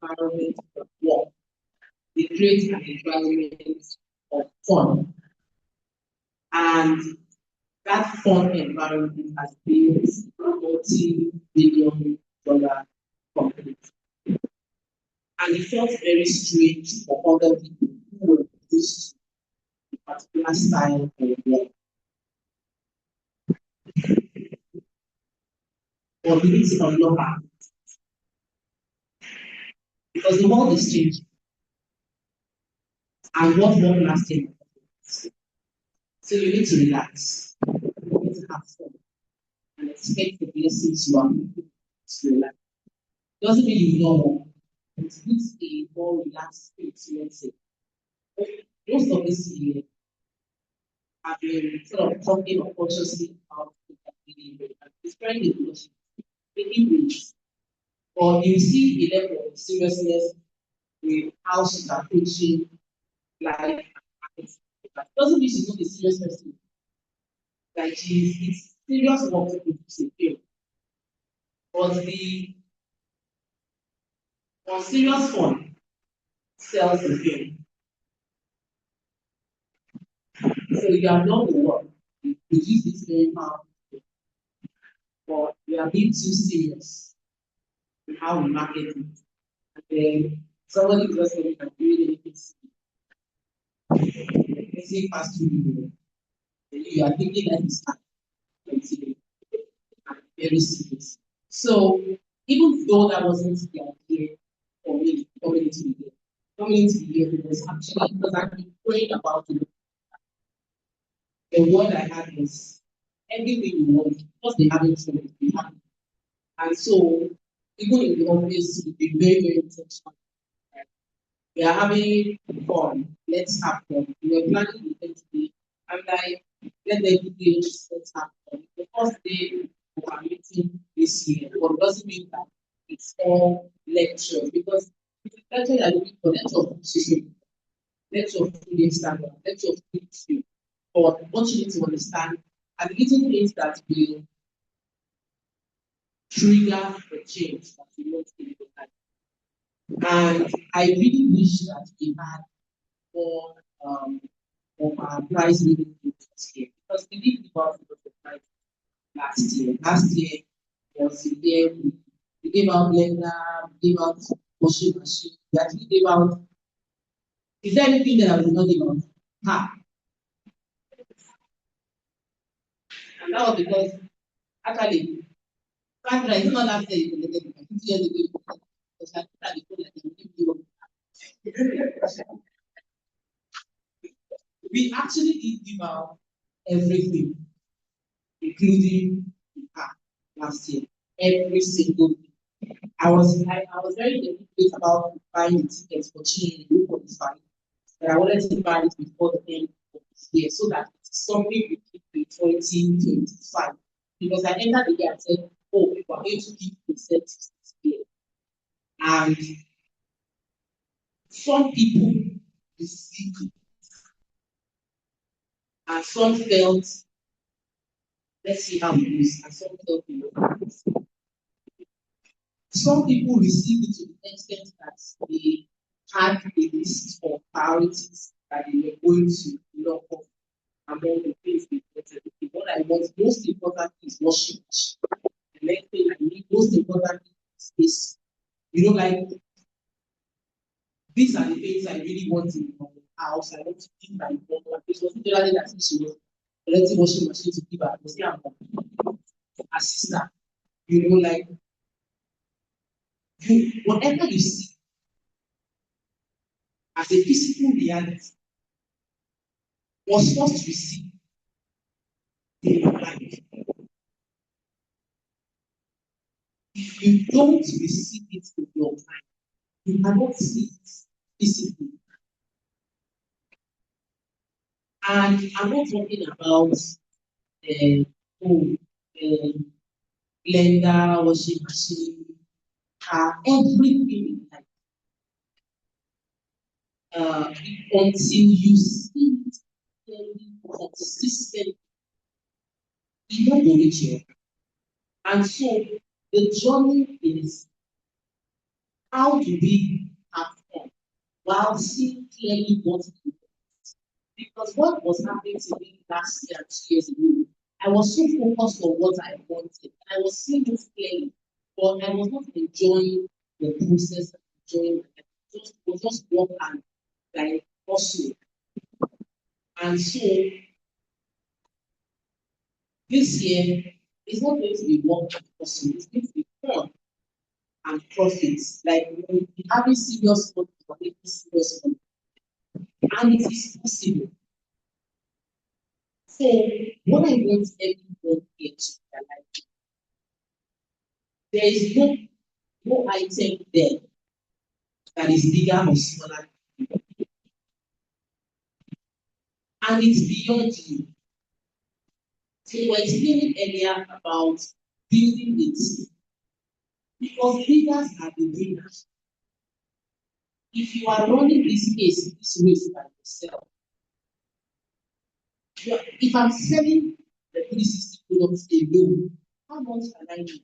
environment of work. They create an environment of fun. And that fun environment has built multi-billion dollar companies. And it felt very strange for other people who were used to a particular style of work. But we need to unlock our, because the world is changing. And what work lasting? So you need to relax. You need to have fun and expect the blessings you are moving to your life. Doesn't mean you know. It needs a more relaxed experience. Most of this year, I've been sort of talking unconsciously about it. It's very difficult. Making waves. But you see a level of seriousness with how she's approaching life and marketing. It doesn't mean she's not a serious person. Like it's serious work to produce a film. But the serious fun sells the film. So you have done the work, you produce this very powerful, but you are being too serious with how we market it. And then somebody just said, I'm doing anything. Let's say fast food, you are thinking that it's very serious. So even though that wasn't the idea for me coming into the year, it was actually because I've been praying about it. The word I had was everything you want, because they haven't told it, we have. And so even in the office, we've been very, very intentional. We are having fun. Let's have fun. We were planning the next day. I'm like, let the day just let's have fun. The first day we are meeting this year, but it doesn't mean that it's all lectures, because it's lecture that looking for lecture of food standard, lecture of food skill. But what you need to understand are the little things that will trigger the change that you want in your life. And I really wish that we had more of our prize winning this year, because we did give out the prize last year. Last year was the year we gave out blender, we gave out washing machine, we actually gave out. Is there anything that I will not give out? And that was because actually, Sandra is not that saying 50 years ago. We actually did give out everything, including the car last year. Every single thing. I was very deliberate about buying the tickets for Chile in 2025. But I wanted to buy it before the end of this year so that it's something we keep in 2025. Because I entered the year and said, oh, we are going to give incentives this year. And some people received it. And some felt, let's see how it is, and some felt some people received it to the extent that they had a list of priorities that they were going to lock off among the things they wanted. What I want most important is washing machine. The next thing I need most important is this. You know, like these are the things I really want in my house. I want to keep my important. This was literally that she was collecting washing machine to give her. Was her sister. You know, like whatever you see as a physical reality was first received in your life. If you don't receive it with your mind, you cannot see it physically. And I'm not talking about blender, washing machine, everything in life. Until you see it consistently, you don't go reach here. And so the journey is How do we have fun while seeing clearly what we want? Because what was happening to me last year, 2 years ago, I was so focused on what I wanted. I was seeing it clearly, but I was not enjoying the process, enjoying it. Just was just work and like hustle. And so this year it's not going to be work and hustle, it's going to be fun and profits. Like we'll be having serious fun, making serious fun. And it is possible. So what I want everyone here to realize, there is no item there that is bigger or smaller, and it's beyond you. So we were explaining earlier about building a team because leaders are the winners. If you are running this race by yourself, if I'm selling the 360 products alone, how much can I do?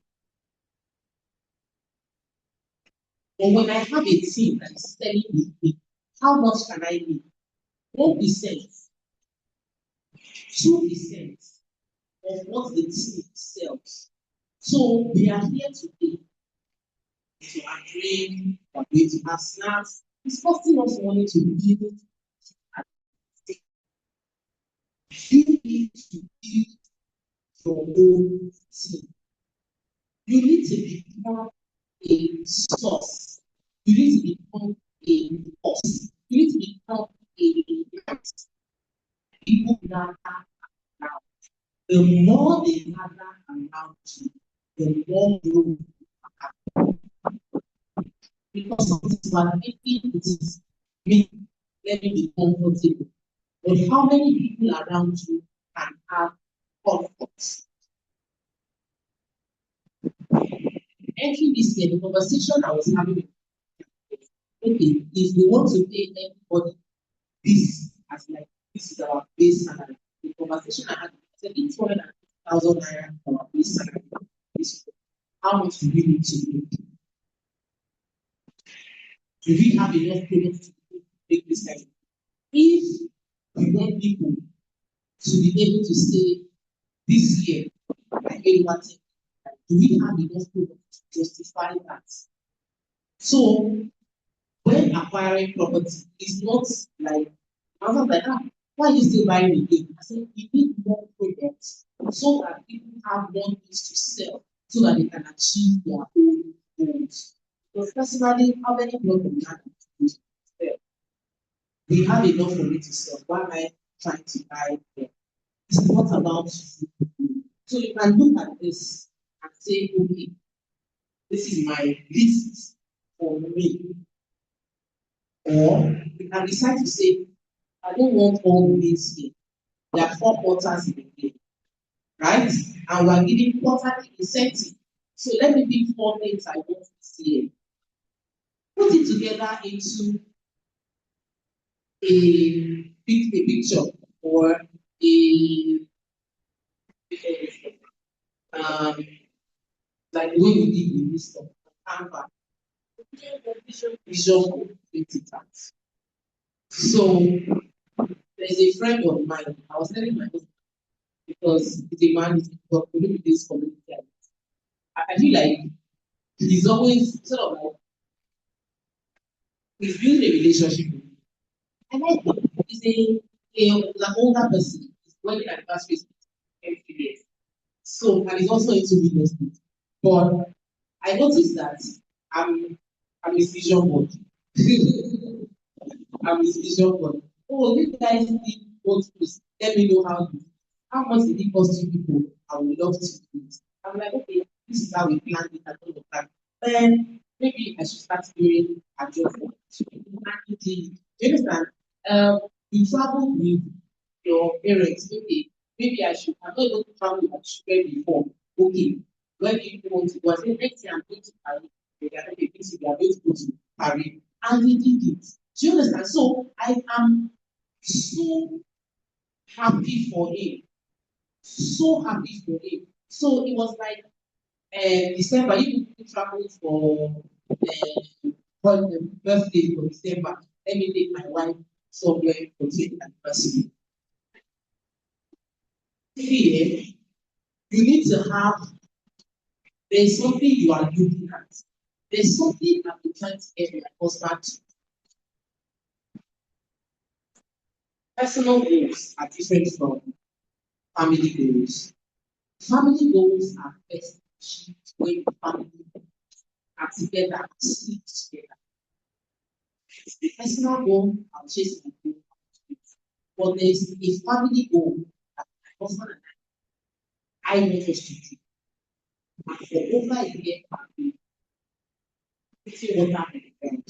But when I have a team that is selling with me, how much can I make? 1%, 2% of what the team sells. So we are here today to agree, we are going to have snacks. It's costing us money to build. You need to build your own team. You need to become a source. You need to become a boss. You need to become a people that are around. The more they gather around you, the more you have. Because of this one, thinking it is me, let me be comfortable. But how many people around you can have comfort? Entering this year, the conversation I was having with okay, if we want to pay everybody this as like this is our base salary. The conversation I had, I said it's 200,000 naira for our base salary. How much do we need to make? Do we have enough products to make this kind of? If we want people to be able to say this year, I made one thing, do we have enough products to justify that? So when acquiring property, it's not like I was like, why are you still buying again? I said, we need more products so that people have more things to sell so that they can achieve their own goals. Because personally, how many products do we have to sell? We have enough for me to sell. Why am I trying to buy them? It's not about you. So you can look at this and say, okay, this is my list for me. Or you can decide to say, I don't want all the things here. There are 4 quarters in the game, right? And we are giving quarterly incentive. So let me pick 4 things I want this year. Put it together into a picture or a um, like the way we did with this stuff, Canva, vision for 20 times. So there's a friend of mine, I was telling my husband because he's a man, he's working with this community. I feel like he's always sort of like he's building a relationship with me. I like him. He's an older person. He's wedding anniversary every year. So and he's also into real estate. But I noticed that I'm I'm his vision board. I'm his vision board. Oh, you guys need both please. Let me know how much did it cost you people? I would love to do it. I'm like, okay, this is how we planned it and all of that. Then maybe I should start doing a job for you understand? You travel with your parents, okay. Maybe I should have not able to travel with my children before. Okay. When people want to go, I say next year I'm going to Paris. They are okay, this year, we are going to go to Paris. And we did it. Do you understand? So I am so happy for him. So happy for him. So it was like December, you traveled for birthday for December. Let me take my wife somewhere for 20th anniversary. Here, you need to have, there's something you are looking at. There's something that you can't get my husband to. Personal goals are different from family goals. Family goals are best achieved when the family are together, sleep together. The personal goal, I'll chase my goal. But there's a family goal that my husband and I want us to do. And for over a year, I've been putting water on the ground.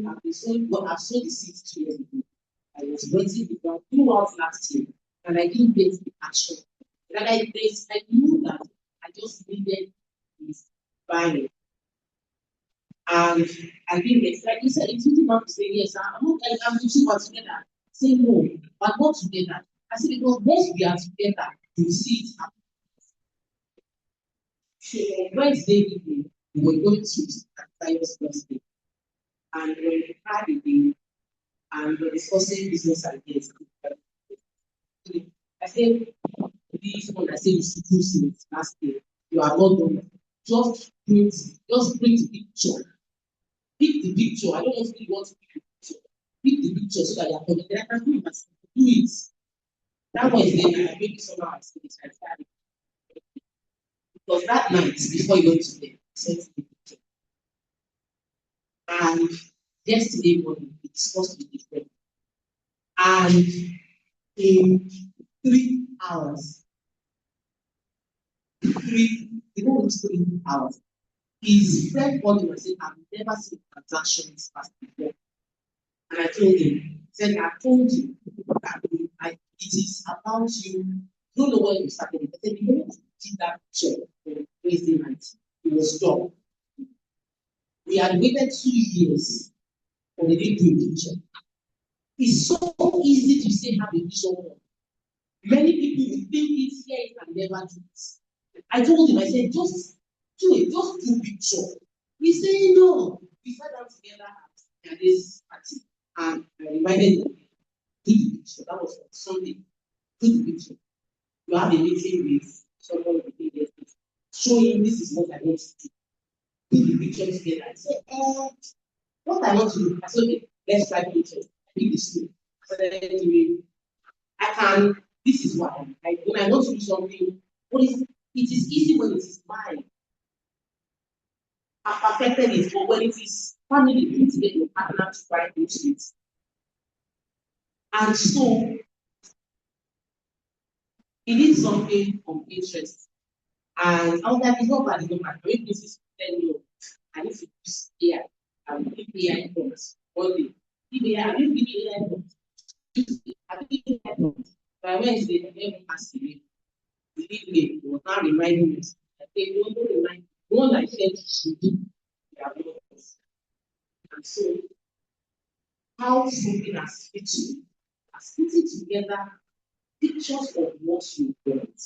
I've been sowing, but I've sown the seeds 2 years ago. I was waiting the ground throughout last year, and I didn't get the action. And I knew that I just needed this buying. And I didn't get, like you said, it's easy not to say, yes, I'm teaching us together. Say no, but not together. I said, because once we are together, you see it happen. So on Wednesday evening, we were going to Tayo's birthday. And we had a day, and we were discussing business ideas. I said, this one, I said, you should do since last year. You are not done. Just print the picture. Pick the picture. I don't want to pick the picture. Pick the picture so that you are confident. I can do it myself. Do it. That was then I maybe somehow I said it. I started. Because that night before you went to bed, I sent the picture. And yesterday morning we discussed with the friend. And in 3 hours, even 3 hours, his friend called him and said, I've never seen transactions fast before. And I told him, said, I told you that it is about you. You don't know when you started it. I said, you know, did that job on Wednesday night. It was done. We had waited 2 years for the didn't do a picture. It's so easy to say have a vision. Many people will think it's here and never do it. I told him, I said, just do it, just do picture. He said, no. We sat down together at this party and I reminded him, do the picture. That was on Sunday. Do the picture. You have a meeting with someone with the show him this is what I want to do. Do the picture together. I said, what I want to do, I said, okay, let's try pictures. I did this too. I said, I can, this is why. When I want to do something, it is easy when it is mine. I perfected it, but when it is family, you need to get your partner to try those things. And so, it is something of interest. And I was like, it's not bad, it's not bad. Maybe this is 10 years. I need to use AI. I will give AI prompts one day. Give AI, I will give AI prompts. I will give AI prompts. By Wednesday, I never asked him. The evening, he was now reminding me. I said, don't remind me. The one I said you should do, they are not. And so, how something as putting together pictures of what you want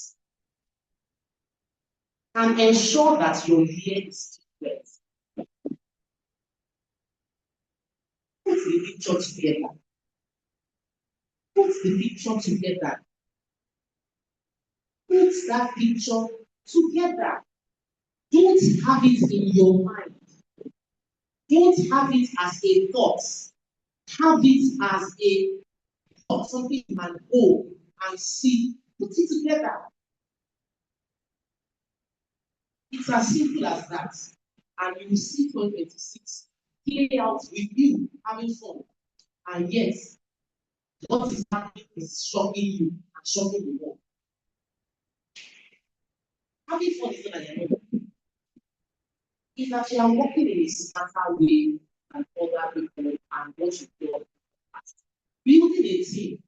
and ensure that your year is different. Put the picture together. Put the picture together. Put that picture together. Don't have it in your mind. Don't have it as a thought. Have it as a thought, something you can go and see. Put it together. It's as simple as that. And you will see 2026 play out with you having fun. And yes, what is happening is shocking you and shocking the world. Having fun is not an enemy. It's that you are working in a smarter way than other people and what you do. Building a team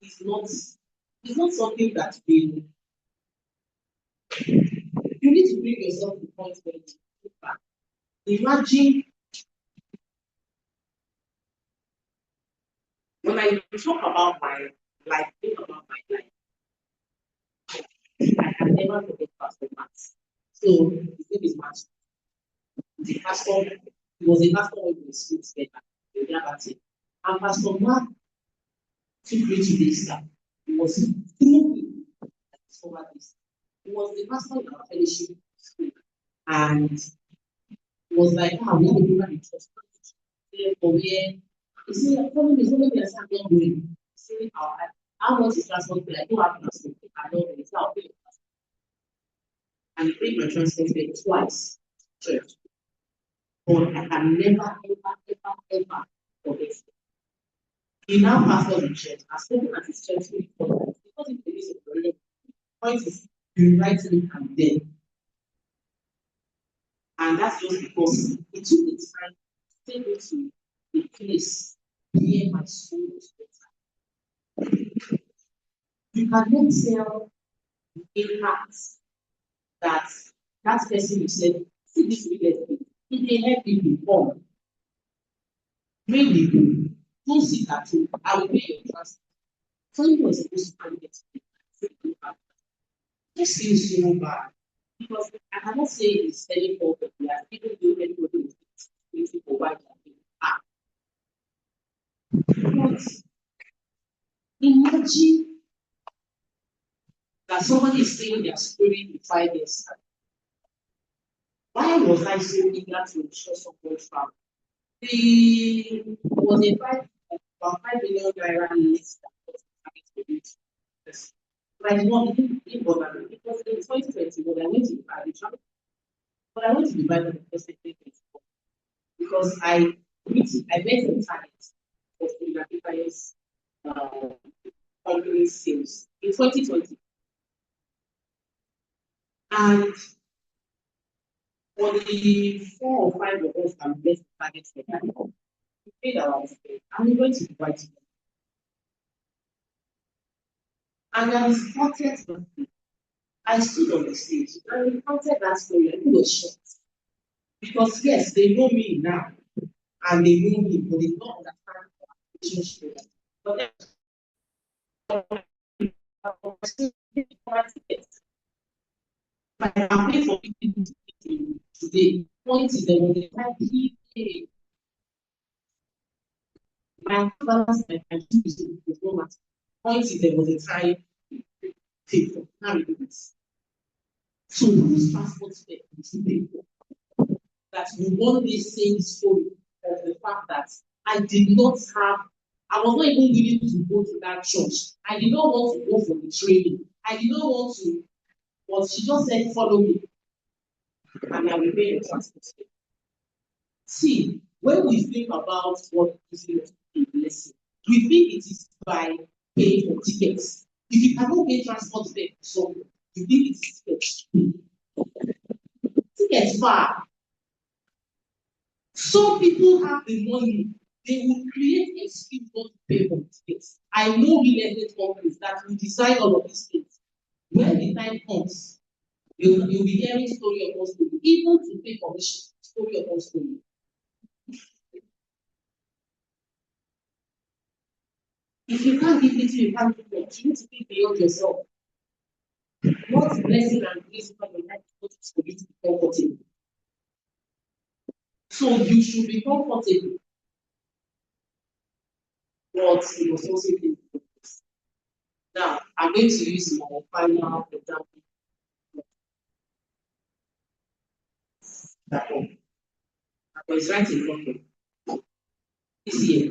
is not something that will, you need to bring yourself to the point where you look back. Imagine when I talk about my life, think about my life. I can never forget Pastor Max. So his name is Max. The pastor He was a pastor when we were school together. And Pastor Mark took me to this stuff. He was through me that discovered this. He was the pastor in our fellowship school. And he was like, ah, we have a program in church. For where he said, follow me, I said, I'm not going. He said, how much is transport fare? I don't have transport fare. I don't know. It's not okay. And he paid my transport fare twice to church. But I can never, ever forget. He now pastors the church. I've spoken at his church before. Because he believes in the point is rewriting and then. And that's just because it took the time to take me to a place where my soul was better. You cannot tell the impact that that person you said, see this related. If they help people come, maybe go. Don't sit at home. I will pay your trust. Somebody was supposed to get it. This feels so bad. Because I cannot say it's any fault of theirs, even though everybody is waiting for why they are. But imagine that somebody is saying their story in 5 years' time. Why was I so eager to ensure someone's family? The was a about 5 million naira list that was targeted to this. But I did not even bother me because in 2020 when I went to Dubai, but I went to Dubai for the first time because I met the target of the Dubai's company sales in 2020. And for the 4 or 5 of us that met the target for that, we paid our expense and we went to Dubai together. And I started, I stood on the stage and recounted that story and it was shocked. Because yes, they know me now and they know me, but they don't understand the relationship. But I'm paying for people today. Point is that when they have my balance my is no matter. Point is there was a time people now this. So whose passport is people that we want this same story of the fact that I did not have, I was not even willing to go to that church. I did not want to go for the training. I did not want to, but she just said, follow me. And I will pay your transport. See, when we think about what is a blessing, we think it is by paying for tickets. If you cannot pay transport fare, so you think it is tickets. Tickets far. Some people have the money, they will create a scheme not to pay for tickets. I know real estate companies that will design all of these things. When the time comes, you'll be hearing story of one story, even to pay commission, story of one story. If you can't give it to you can't give it. You need to think beyond yourself. What blessing and grace for your life for you to be comfortable. So you should be comfortable. But you must also think focused. Now, I'm going to use my final example. That one. I was right in front of you. This year,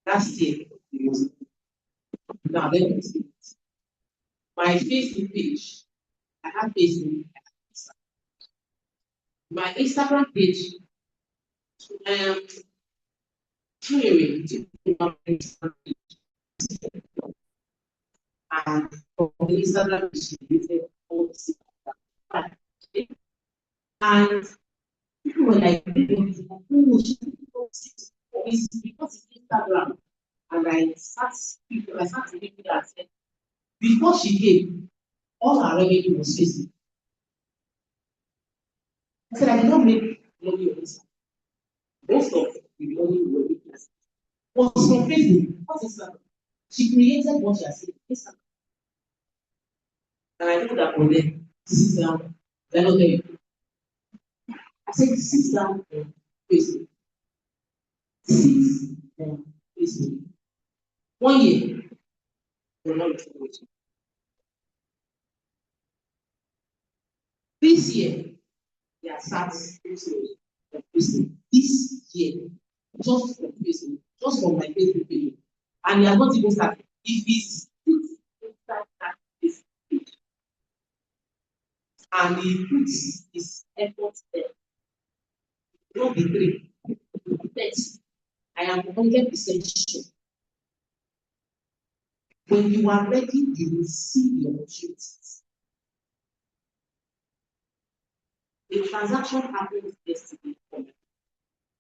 last year, now let me see it. My Facebook page, I have Facebook, I have Instagram. My Instagram page, clearing to and from Instagram distributed all this. And people were like, oh, it's because it's Instagram. And I sat to people that said, before she came, all our revenue was Facebook. I said, I did not make money on Instagram. Most of the money we were making was from Facebook. What is that? She created what she has said. Instagram. And I know that for them, this is they're not doing. I said, sit down and face it. Sit and face it. 1 year, you're not returning. This year, they are sat facing this year, just for facing, just for my Facebook page. And he has not even started. If he's inside that Facebook and he puts his effort there, not be 3, 30. I am 100% sure. When you are ready, you will see the opportunities. The transaction happened yesterday for me.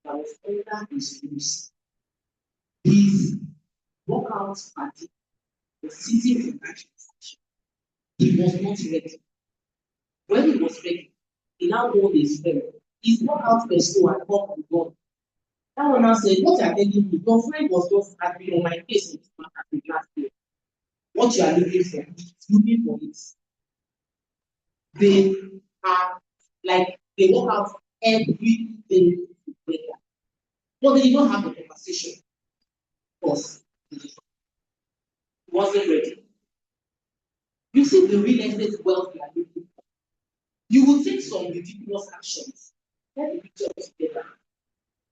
That was under his rules. His workout party was sitting in that transaction. He was not ready. When he was ready, he now told his friend, his workout person had come to God. That one now said, what you are telling me, your friend was just happy on my face in this matter last year. What you are looking for, looking for it. They are like, they work out every day together. But they did not have a conversation because he wasn't ready. You see the real estate wealth you are looking for. You will take some ridiculous actions. Get the picture together.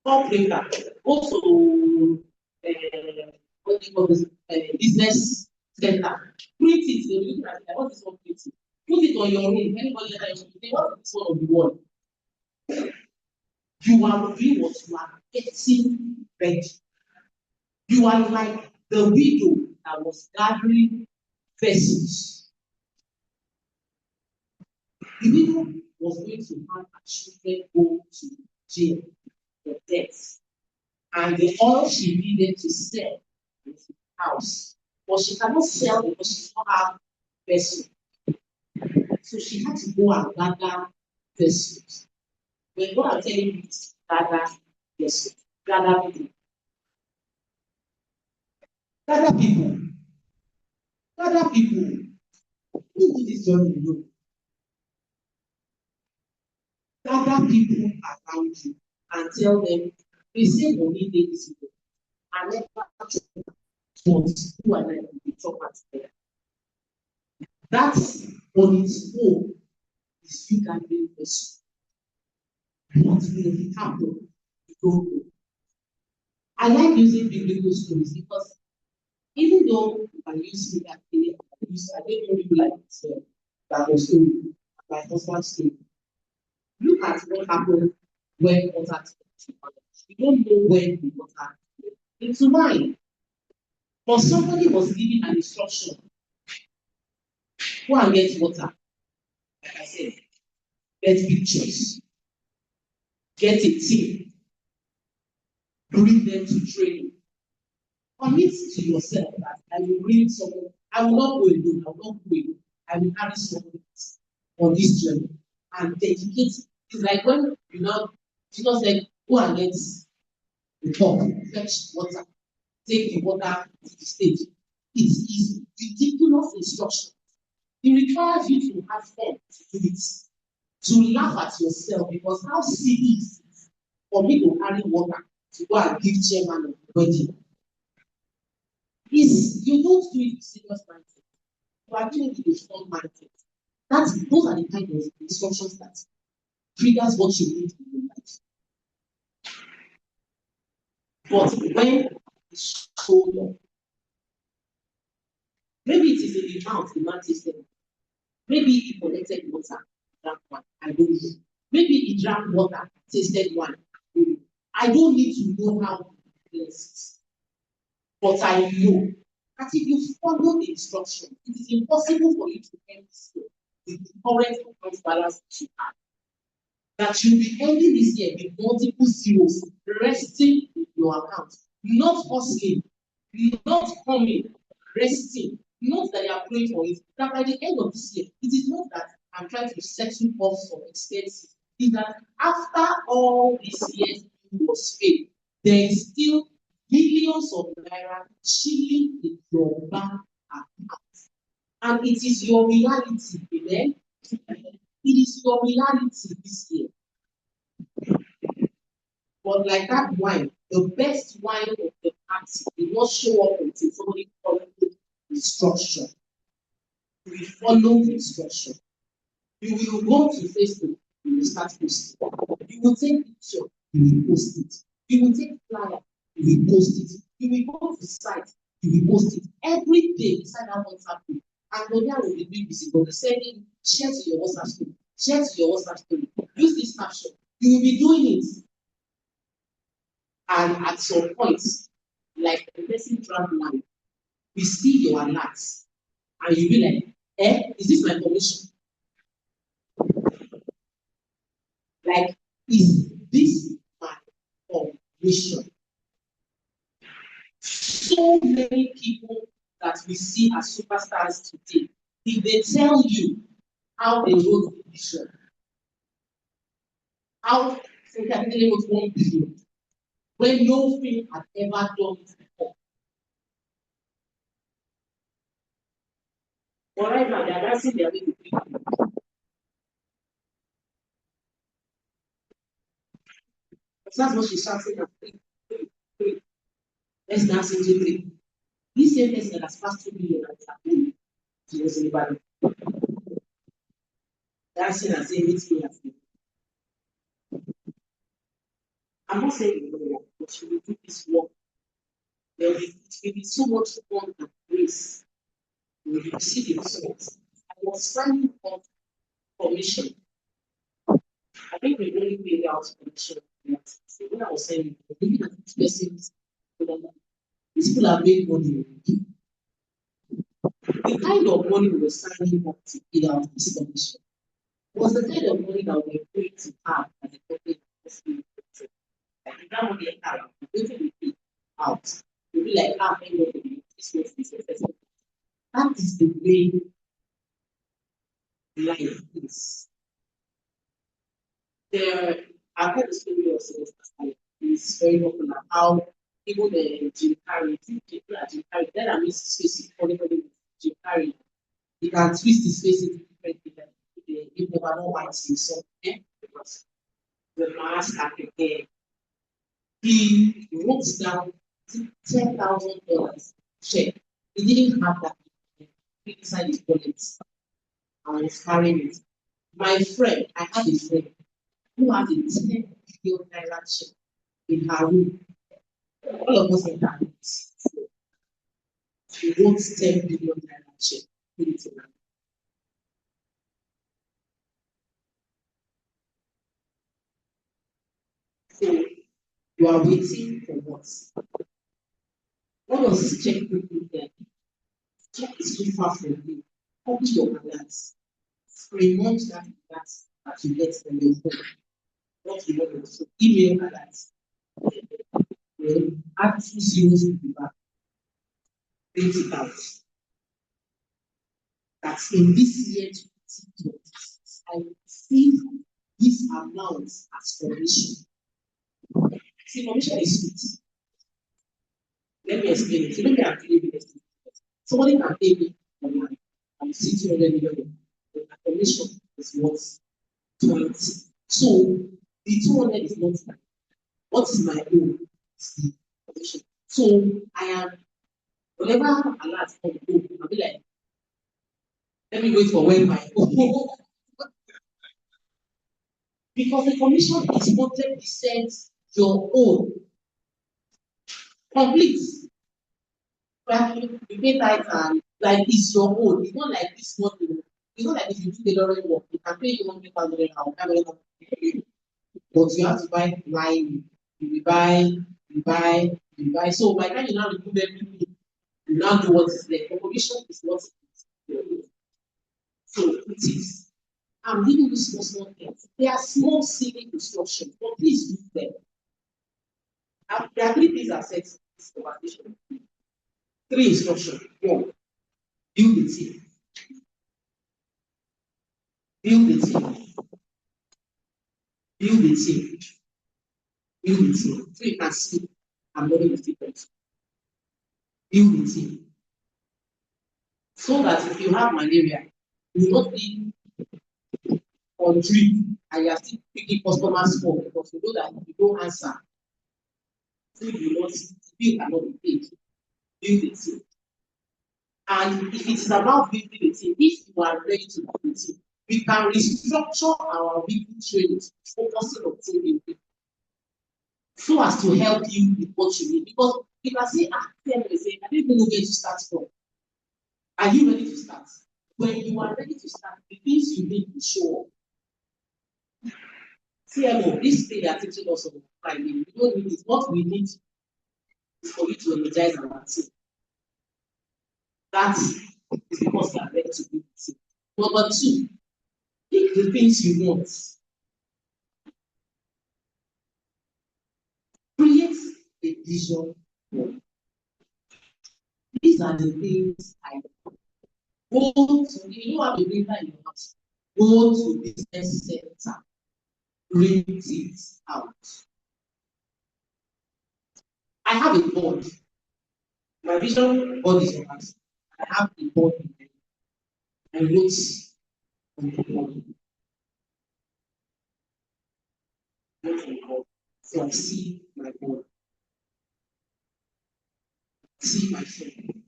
Call printer. Also, what do you call this? Business center. Print it. They will look at it. What is one printing? Put it on your room. Anybody that you say, what is this one on the wall? You are doing what you are getting ready. You are like the widow that was gathering vessels. The widow was going to have her children go to jail for death. And the oil she needed to sell was the house. But she cannot sell because she does not have vessels. So she had to go and gather vessels. When God are telling you to gather vessels, gather people. Gather people. Gather people. Who do this journey alone? Gather people around you and tell them, they say money dey this people. And let who are like the talk together. That's on its own is you gathering vessels. What will happen? You don't know. I like using biblical stories because even though I use it at the I don't really like that was story, my husband's story. Look at what happened when water you don't know when the water into mine. But somebody was giving an instruction. Go and get water. Like I said, get pictures, get a team, bring them to training. Commit to yourself that I will bring someone. I will not go alone. I will not go alone. I will carry someone on this journey and dedicate. It's like when you know Jesus said, go and get the cup, fetch water, take the water to the stage. It is ridiculous instruction. It requires you to have fun to do it, to laugh at yourself because how silly is it for me to carry water to go and give chairman of the wedding? Is you don't do it with serious mindset. You are doing it with a strong mindset. Those are the kind of instructions that triggers what you need in your life. But when it's showed up, maybe it is in the mouth, the man tasted. Maybe he collected water, drank one, I don't know. Maybe he drank water, tasted one. I don't need to know how it is. But I know that if you follow the instruction, it is impossible for you to end this year with the current account balance that you have. That you'll be ending this year with multiple zeros resting in your account, not hustling, not coming, resting, not that you are praying for it. That by the end of this year, it is not that I'm trying to settle off some expenses. It's that after all these years you was paid, there is still millions of naira chilling in your bank account. And it is your reality, amen? It is your reality this year. But like that wine, the best wine of the party did not show up until somebody followed the instruction. We follow the instruction. You will go to Facebook, you will start posting. You will take picture, you will post it. You will take flyer, you will post it. You will go to site, you will post it. Every day inside that WhatsApp group. And the other will be doing busy, but sending, share to your WhatsApp story, share to your WhatsApp story. Use this caption. You will be doing it. And at some point, like the person travel line, we see your alerts, and you be like, is this my permission? Like, is this my permission? So many people that we see as superstars today, if they tell you how they wrote the vision, how they wrote 1 billion, when no film had ever done it before. But right now, they are dancing their way to people. That's what she's shouting at 3. Let's dance into 3. This same person that has passed 2 million at home, she was in the body. Dancing and saying, meet me at 3. I'm not saying but she will do this work. There will be so much fun and grace. We will see the results. I was signing up commission. I think we really paid out commission. So when I was saying, looking at these persons, these people have made money. The kind of money we were signing up to pay out this commission was the kind of money that we were going to have as a company. Like if that money entered, we're going to be paid out. We'll be like, this. That is the way life is. I've heard the story of Sylvester. It's very popular. How even Jim Carrey, people at Jim Carrey, then I miss his face calling Jim Carrey. He can twist his face into different things. He never know why it's himself. Because the mask at the hair. He wrote down $10,000 check. He didn't have that inside his wallet. And was carrying it. My friend, I had a friend who had a 10 billion naira check in her room. All of us in that room. She wrote 10 billion naira check. Put it in her. So you are waiting for what? What does this check look like? Check is too far from you. Copy your alerts. Remote that you get from your phone. What you want to email alerts. Add 2 zeros to the back. Print it out. That in this year 2026, I receive this amount as commission. See, commission is sweet. Let me explain it. So maybe I'm giving it. Somebody can pay me online and see 200 million. The commission is worth 20. So the 200 is not mine. What is my own? So I am, whenever alert comes, I'll be like, let me wait for when my own. Because the commission is 100% your own. Complete. You pay tight and like it's your own. It's not like this money. It's not like if you do tailoring work, you can pay you 100,000 naira. But you have to buy line. You buy. So by the time you now remove everything, you now know what is there. The commission is what is. So it is. I'm giving you small things. They are small civic instructions, but please do them. There are 3 things I said in this conversation. 3 instructions. 1, build the team. Build the team. Build the team. Build the team. So you can see I'm not with difference. Build the team. So that if you have malaria, you will not be on drip and you are still picking customers for because you know that if you don't answer, food will not, bill cannot be paid. Build a team. And if it's about building a team, if you are ready to build a team, we can restructure our weekly training focusing on team building so as to help you with what you need. Because you can say, tell me, say, I don't even know where to start from. Are you ready to start? When you are ready to start, the things you need to show up. CMO, this thing they are teaching us on Friday, we don't need it. What we need is for you to energize our team. That is because you are ready to build a team. Number two, pick the things you want. Create a vision board. These are the things I go to. If you have a printer in your house, go to business center, print it out. I have a board. My vision board is on us. I have a board in there. I wrote on the board. So I see my board. See my phone.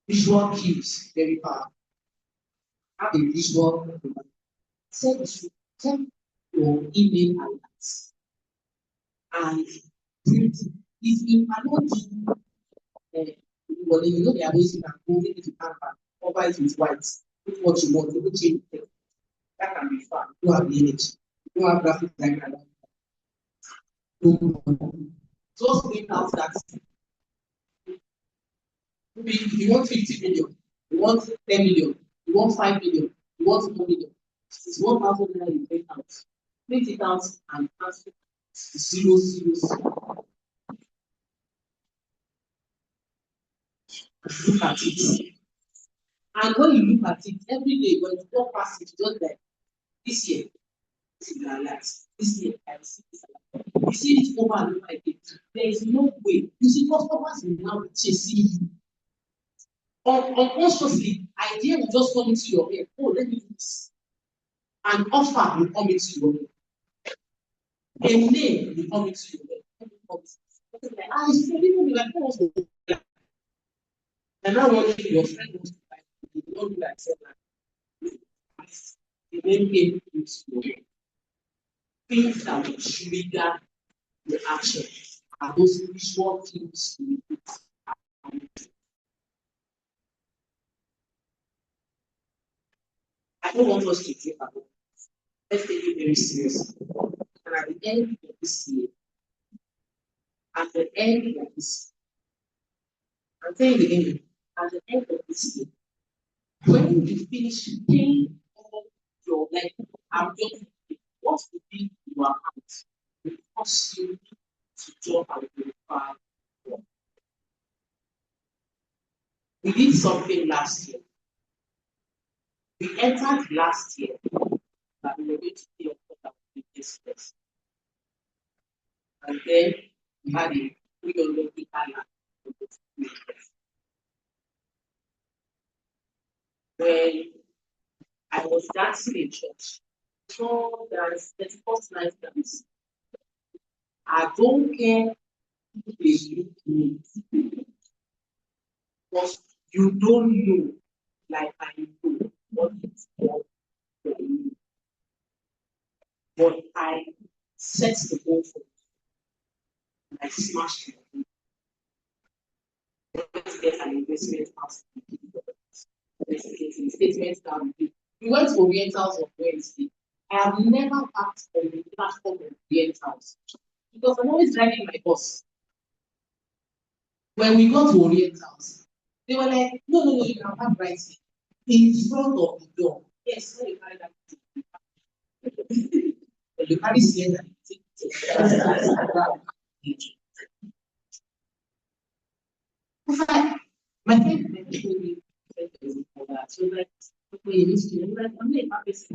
Visual cues, very powerful. Have a visual. Send your email alerts and print it. If you cannot do well, you know, they are ways you can go into Canva, cover it with white, put what you want, you will change it. That can be fun. You have the image, you have graphic design. Just print out that maybe if you want 50 million, you want 10 million, you want 5 million, you want 4 million. It's 1,000 naira you print out. Print it out and transfer to 000. Look at it. And when you look at it every day, when you walk past it, just like this year, this is my life. This year, I see this. You see it over and over again. There is no way. You see, customers will now be chasing you. Unconsciously, idea will just come into your head. Oh, let me do this. An offer will come into your head. A name will come into your head. Like, it's really like, and now one day your friend wants to buy it. You don't do that. The name came into your head. Things that will trigger the action are those visual things we put. I don't want us to dream about it. Let's take it very seriously. And at the end of this year, at the end of this, I'm saying it again, at the end of this year, when you finish paying all your like, I'm just what would be your account will cost you to job and verify. We did something last year. We entered last year that we were going to pay off with this first. And then we had a 300 people. When I was dancing in church, so there's 31st night dance. I don't care if they look me, because you don't know, like I know what it's for you. But I set the goal for you, and I smashed it. Let's get an investment house. Let's get an statement down. We went to Orientals on Wednesday. I have never asked for the platform of Orientals because I'm always driving my bus. When we got to Orientals, they were like, no, you can have right in front of the door. Yes, when you carry that, when you carry CN and you take it. My friend told me that. So like, okay, you need to do that. I'm like, why is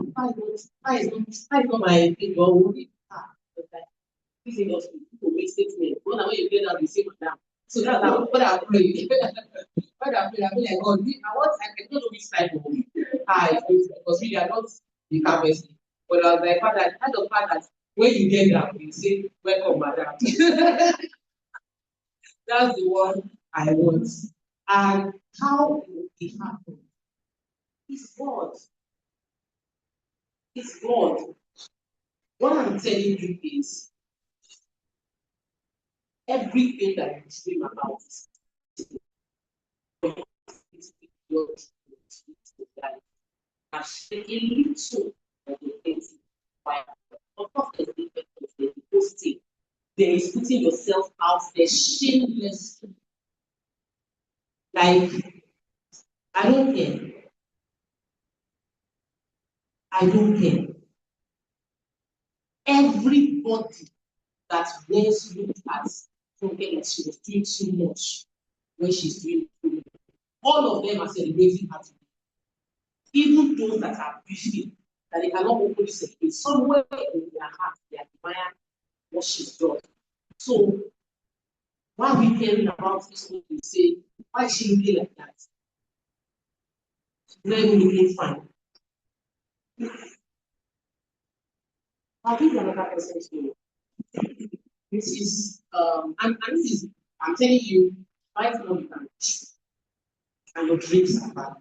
not my thing or only this industry people make statements. When you get out, you say madam. So that's how what I pray. What I pray, I be like, God, I don't know which type of because we are not the capacity. But I was like, Father, kind of fact that When you get that, you say, welcome, madam. That's the one I want. And how will it happen? It's God. It's God. What I'm telling you is everything that you dream about is your life. I share a little of the things. Of course, there's different things. There's posting. There is putting yourself out there shamelessly. Like, I don't care. I don't care. Everybody that once looked at something like she was doing too much when she's doing it, all of them are celebrating her. Even those that are beefing, that they cannot openly celebrate, somewhere in their heart, they admire what she's done. So, why are we caring about this one? We say, why is she looking like that? She's not even looking fine. I'll give you another person to this is, and this is, I'm telling you, right now you can and your dreams are bad.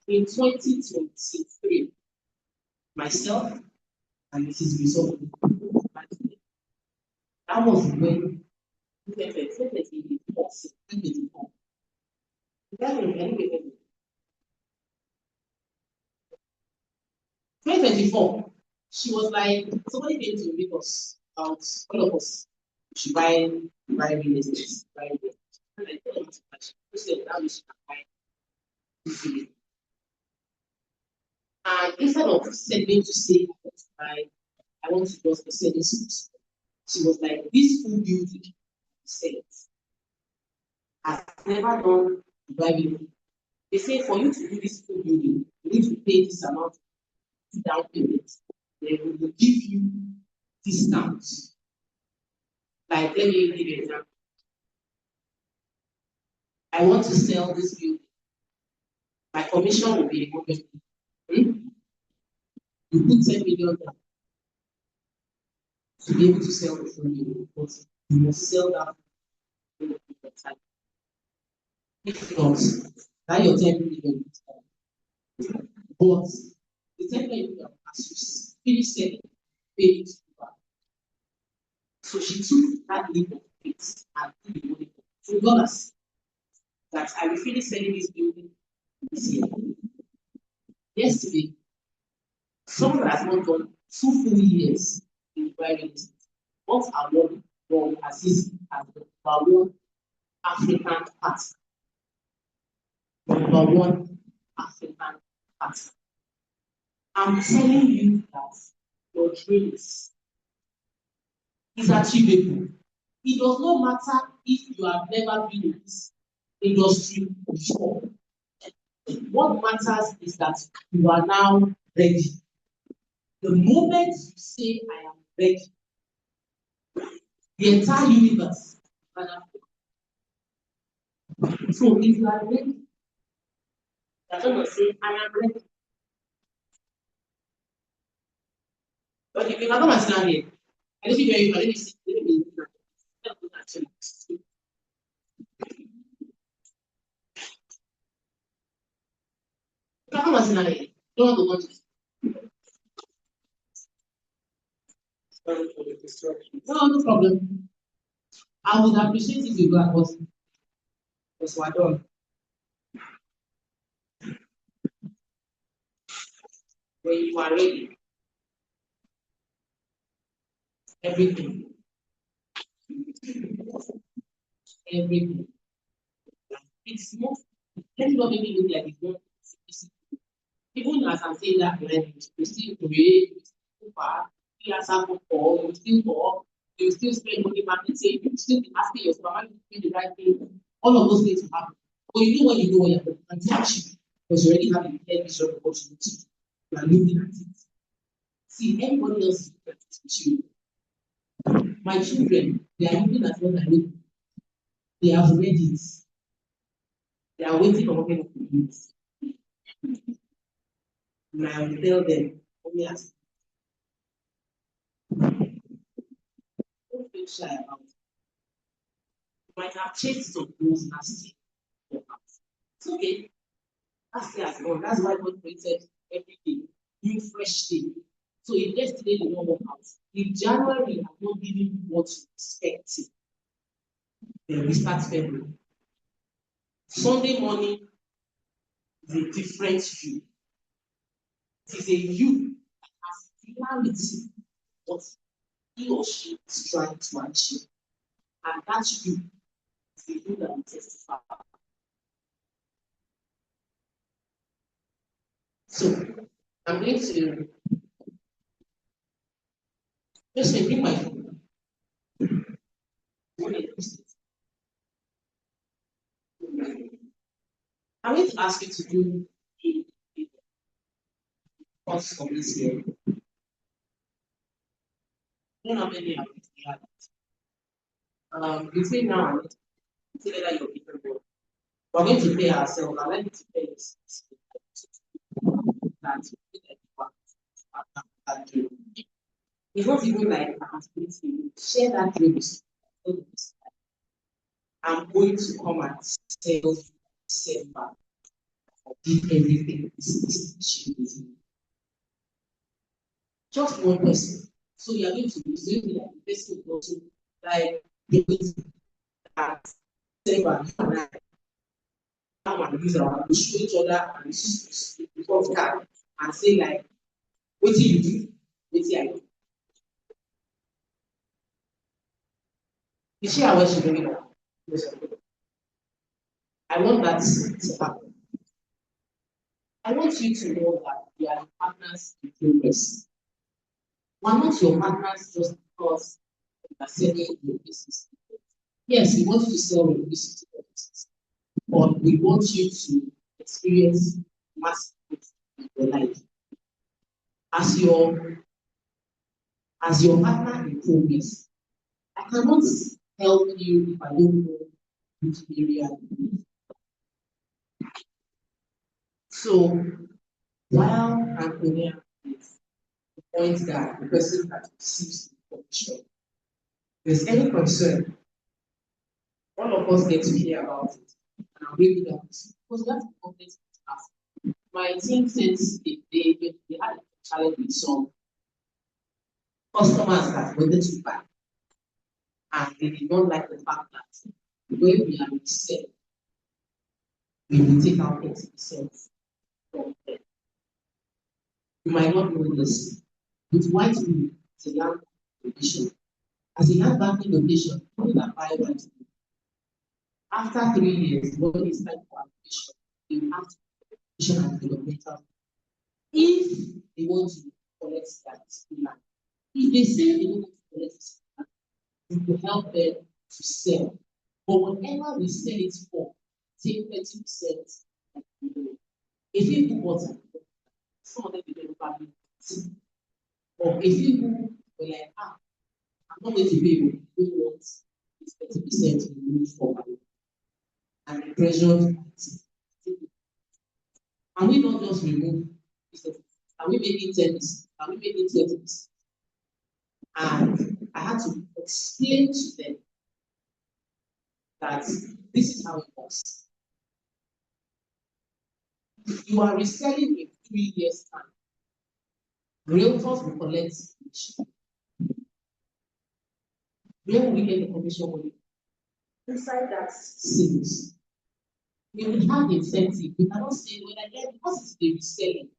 In 2023, myself and Mrs. Result, that was when 2024, she was like, somebody came to meet us about all of us. She buy real estate, buy real estate. And I told her, she said, that we should buy easily. And instead of sending to say, I want to just sell this, she was like, this full building, sell it. Has never done driving. They say for you to do this full building, you need to pay this amount down payment. They will give you discounts. Like, let me give you an example. I want to sell this building. My commission will be 100 million. You put 10 million down to be able to sell the full building, because you must sell that in a time. If not, that your 10 million is gone. But the 10 million, as you finish selling, pay it back. So she took that leap of faith and put the money to dollars that I will finish selling this building this year. Yesterday, someone that has not done 2 full years in private estate, what award from Aziz as the number one African partner. Number one African partner. I'm telling you that your dreams is achievable. It does not matter if you have never been in this industry before. What matters is that you are now ready. The moment you say, I am ready, the entire universe can happen. So if you are ready, you're going to say, I am ready. But if you can come and stand here, I don't think you're let me see. Let me come and stand here. Don't want to no, no problem. I would appreciate if you go and watch because we're done. When you are ready, everything, everything. It's not, let me not make it look like it's not easy. Even as I'm saying that, we still create, we still far, we are sample for, we still talk, you still spend money marketing, you still be asking your supermarket to do the right thing. All of those things will happen. But you know what you're doing, and you achieve because you already have a clear vision of what you do. You are looking at it. See, everybody else is looking at it with you. My children, they are looking at what I do. They have read it. They are waiting for what to do it. And I will tell them, only ask. being shy about it. You might have chased some goals last year. It's okay. Last year has gone. That's why God created every day, new fresh day. So if yesterday did not work out, if January has not given you what you expected, then we start February. Sunday morning is a different you. It is a you that has clarity what he or she is trying to achieve. And that you is the you that will testify. So I'm going to just bring my phone. I'm going to ask you to do a course for this year. I don't know how many of you have it. Between now and consider that you're different world. We're going to pay ourselves, and let me to pay this that dream. It's not even like accountability. Share that dream with someone. I'm going to come and tell you setback. Give everything this issue with me. Just one person. So you are going to be saying like the person will also like the that setback come and use our to show each other and because card and say like what do you do? What do I do? You see how well she's doing that? Yes, I want that to happen. I want you to know that we are partners in progress. We are not your partners just because we are selling your business. Yes, we want you to sell your business, but we want you to experience massive growth in your life. As your partner in progress, I cannot help you if I don't know which area. So while Antonia is the point that the person that receives the information, there's any concern, all of us get to hear about it. And I'll bring it up because that's the context to ask. My team says they had a challenge with some customers that wanted to buy, and they did not like the fact that when we are reselling, we will take out 30% from them. You might not know this. With white people, it's a land location. As a land banking location, people that buy white people, after 3 years, when it's time for application, they have to application and developmental. If they want to collect that land, if they say they don't want to collect it, we will help them to sell. But whatever we sell it for, take 30%. If you bought it, some of them will never value it. Or if you were like, I'm not going to be able to do what this 30% removed for money. And the pressure. Can we not just remove this? Can we make it 10%? Can we make it 20%? And I had to explain to them that this is how it works. You are reselling in 3 years' time. Realtors will collect commission. Where will we get the commission money? Inside that sales. We will have incentive. We cannot say when I get because it's the reselling.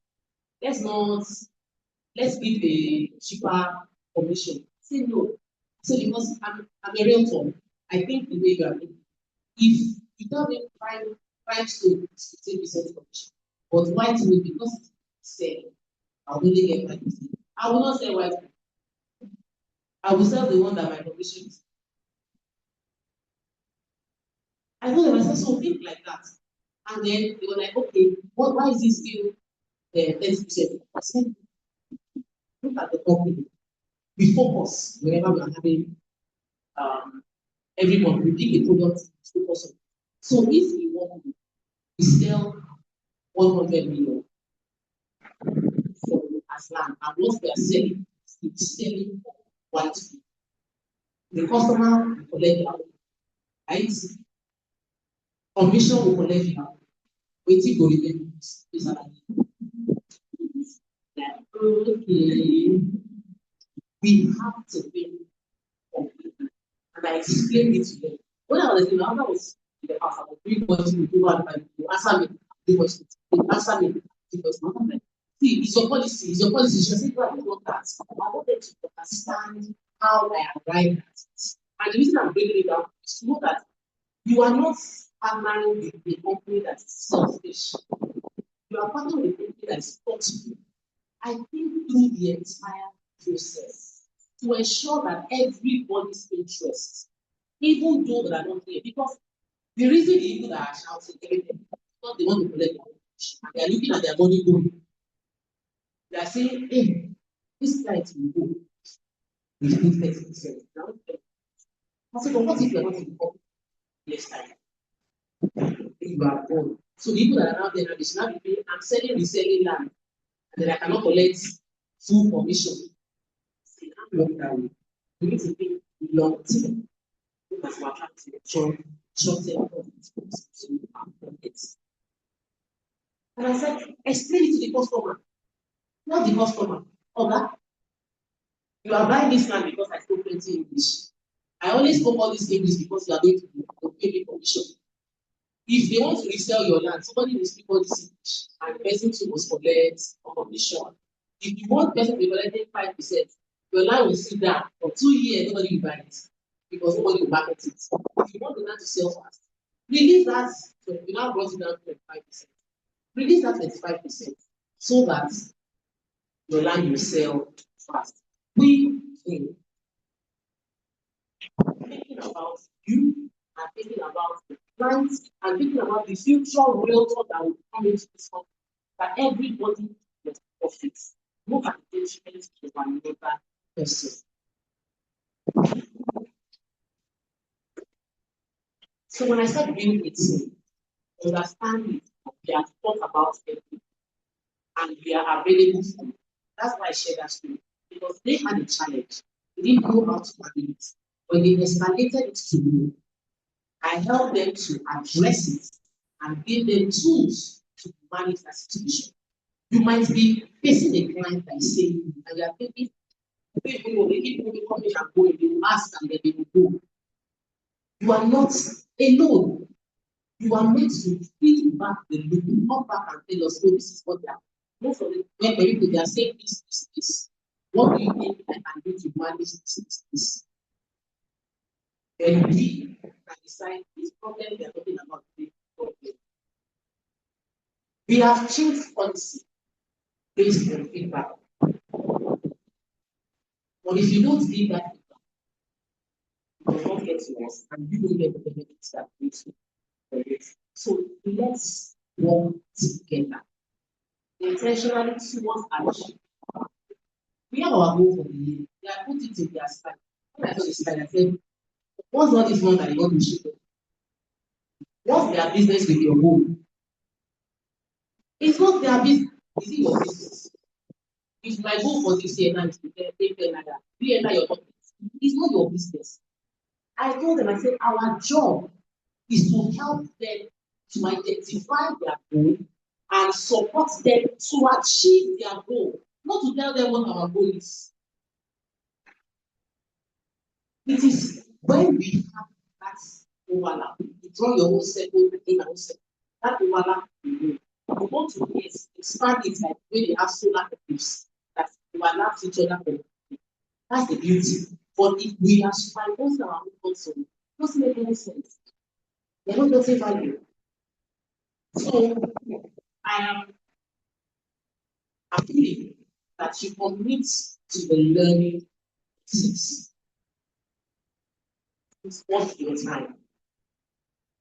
Let's give a cheaper commission. Say no. So because I'm a realtor, I think the way you are thinking, if you tell me five stores, 15% commission, but white will because it's selling, I'll only get 5%. I will not sell white. I will sell the one that my commission is. I know them, I said, so think like that. And then they were like, okay, why is this still 30%? I said, look at the company. We focus whenever we are having every month, we pick a product to focus on. So if we want to sell 100 million for as land, and what we are selling is selling for white people. The customer will collect their own, right? Commission will collect their own. Waiting go remain is okay. We have to be completely. And I explained it to them. When I was in the house in the past, I was doing what you do one time. You answer me, do what you answer me, do what you do. See, it's your policy, it's your policy. She said, well, I don't want that. I wanted to understand how I arrived at it. And the reason I'm bringing it down is to know that you are not partnering with a company that is selfish. You are partnering with a company that is thoughtful. I think through the entire process to ensure that everybody's interests, even those that are not here, because the reason the people that are shouting everything, because they want to collect their own cash, and they are looking at their money going. They are saying, hey, this site will go with 30%. Now, I said, but what if you are not in the company next time? If you are gone. So the people that are out there now, they should not be paying, I'm selling, reselling land, and then I cannot collect full commission. Long term, we need to think long term. Because we're trying to short term profits. And I said, explain it to the customer, not the customer. Okay, you are buying this land because I spoke plenty English. I only spoke all this English because you are going to pay me commission. If they want to resell your land, somebody will speak all this English, and the person too must collect commission. If you want person to be collecting 5%, your land will sit down for 2 years, nobody will buy it because nobody will market it. If you want the land to sell fast, release that. So you now brought it down to 25%. Release that 25% so that your land will sell fast. We think thinking about you and thinking about the clients and thinking about the future realtor that will come into this company, that everybody will profit. No attachment to another person. So when I started doing it, understanding we have thought about everything and we are available for it. That's why I shared that story. Because they had a challenge. They didn't know how to manage it. When they escalated it to me, I helped them to address it and give them tools to manage that situation. You might be facing a client that is saying, and you are thinking, people will coming and going, they will ask and then they will go. You are not alone. You are meant to feed back the loop, come back and tell us, oh, this is what they are. Most of them, when people they are saying this. What do you think I can do to manage this? Then we can decide this problem they are talking about. We have changed policy based on feedback. But if you don't give that feedback, it does not get to us, and you don't get the benefits that we need. So let's work together. Intentionally towards action. We have our goal for the year. They are put it in their slide. When I saw the slide, I said, what's all this one that you want to show? What's their business with your goal? It's not their business. Is it your business? If my goal for this year now is to get another, be enter your company. It's not your business. I told them, I said, our job is to help them to identify their goal and support them to achieve their goal, not to tell them what our goal is. It is when we have that overlap, you draw your own circle, in our own circle, that overlap we want to expand it like when they have solar eclipse that overlap each other. That's the beauty. But if we are supposed our own console, it doesn't make any sense. They're not getting value. So I am appealing that you commit to the learning process. It's worth your time.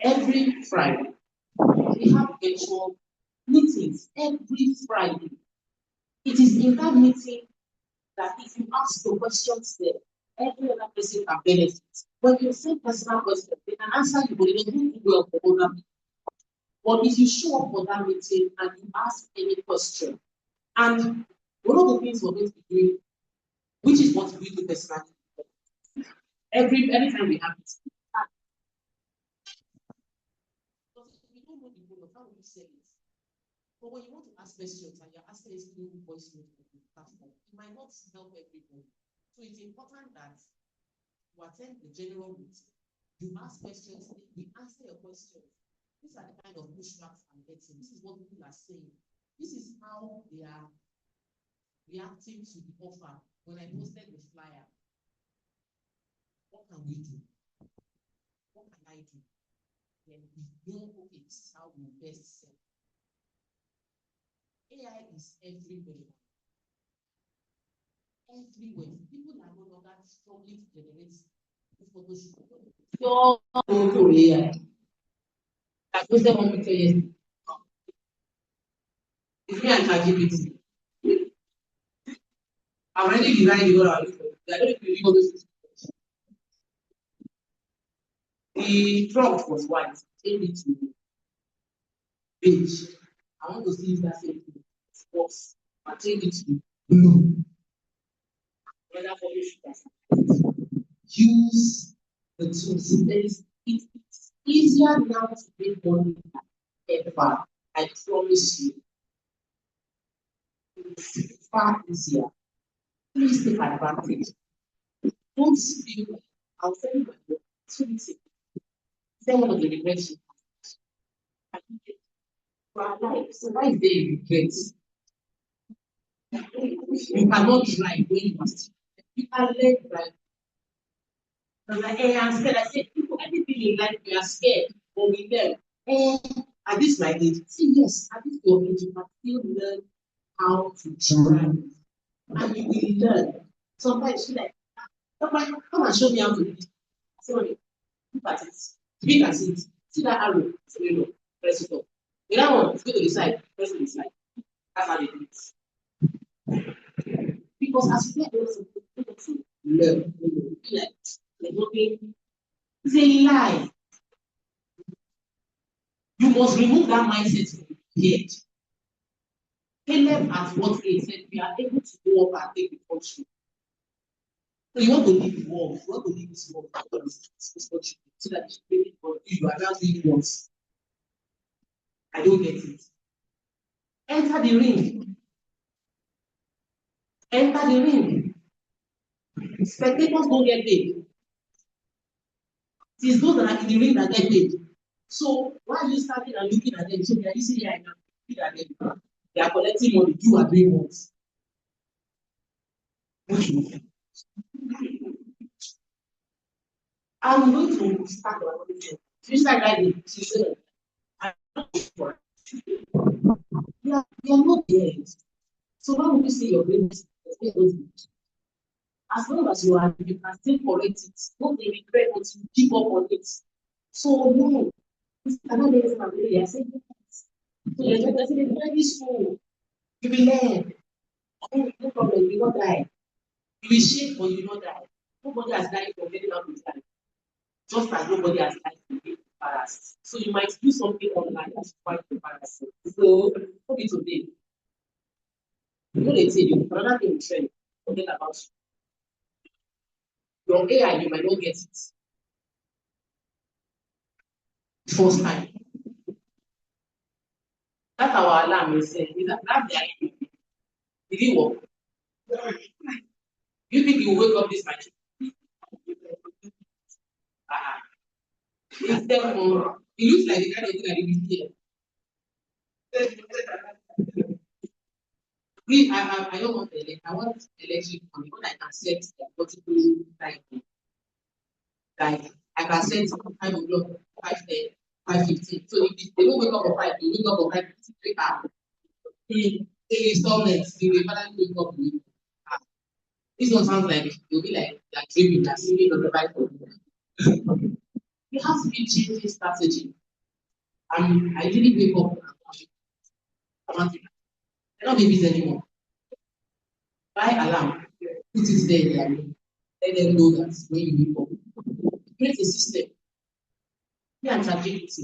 Every Friday, we have virtual meetings every Friday. It is in that meeting that if you ask the questions there, every other person can benefit. When you say personal questions, they can answer you, but they don't do well for other people. But if you show up for that meeting and you ask any question, and one of the things we're going to be doing, which is what we do personally, Anytime we have it. But if we don't know the goal of how we say it, but when you want to ask questions and you're asking a single voice note on the platform, it might not help everybody. So it's important that you attend the general meeting, you ask questions, we answer your questions. These are the kind of pushbacks I'm getting. This is what people are saying. This is how they are reacting to the offer. When I posted the flyer, what can we do? What can I do? Then we know, okay, this is how we best sell. AI is everywhere. Everywhere. People are no longer struggling to generate the Photoshop. So, AI. I posted one picture yesterday. It's me and ChatGPT. I'm already designed what I look for. I don't believe all those. The prompt was white. Change it to beige. I want to see if that same thing works. I change it to blue. Whether for use the tools. It's easier now to make money than ever. I promise you. It's far easier. Please take advantage. Don't feel, I'll tell you my book. Say one of the regrets you have. So why is there a regret? You cannot drive when you must. You can learn drive. I'm like, hey, I'm scared. I said, people, everything in life, we are scared, but we learn. At this my age, see, yes, at this your age, you can still learn how to drive. And you will learn. Sometimes you're like, come and show me how to do it. Sorry, look at it. Look at it. See that arrow? Press it up. The other one, go to the side, press it to the side. That's how they do it. Because as you get older, you learn. You be like, it's a lie. You must remove that mindset from your head. Caleb at what age said we are able to go up and take the country. So you want to leave the world, you want to leave this world, this country, so that you are not doing once. I don't get it. Enter the ring. Enter the ring. Spectators don't get paid. It is those that are in the ring that get paid. So why are you standing and looking at them? So they are using AI now. Looking at them. They are collecting money. You are doing what? I'm going to start our conversation. You start writing. She said, you are not there. So why would you say your brain is as long as you can still correct it, don't be regret but you give up on it. So no, this cannot be this family. I said yes. So you're just saying very small. You will learn. No problem, you will not die. You will shake but you will not die. Nobody has died from getting out of time. Just as nobody has died from being embarrassed. So you might do something online that's quite embarrassing. So hope it today. You know they say you another thing trend. Forget about your AI, you might not get it first time. That's our alarm is saying. That's the idea. Did it work? You think you will wake up this night? It looks like the kind of thing that you will hear. I don't want electric. I want electric money. When I can set a particular time, like I can set 5 o'clock, 5:10, 5:15. So if they don't wake up at 5, they wake up at 5:15. Wake up. The installments, they will finally wake up. This one sounds like you'll be like dreaming, like singing on the Bible. You have to be changing strategy. I really wake up. I don't be busy anymore. Buy alarm, put it there in their room. Let them know that when you wake up. Create a system. Me and ChatGPT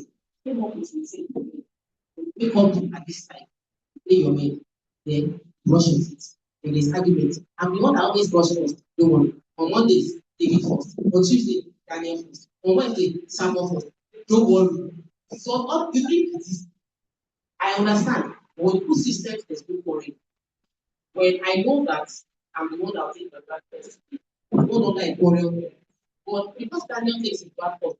came up with a system. Wake up at this time, play your mail, then brush your teeth. Then there's argument. I'm the one that always brush first. Don't worry. On Mondays, David first. On Tuesday, Daniel first. On Wednesday, Samuel first. Don't worry. So all you think it is, I understand. But when you put systems, there's no worry. When I know that I'm the one that will take the bad first, no longer a warrior. But because Daniel takes it bad first,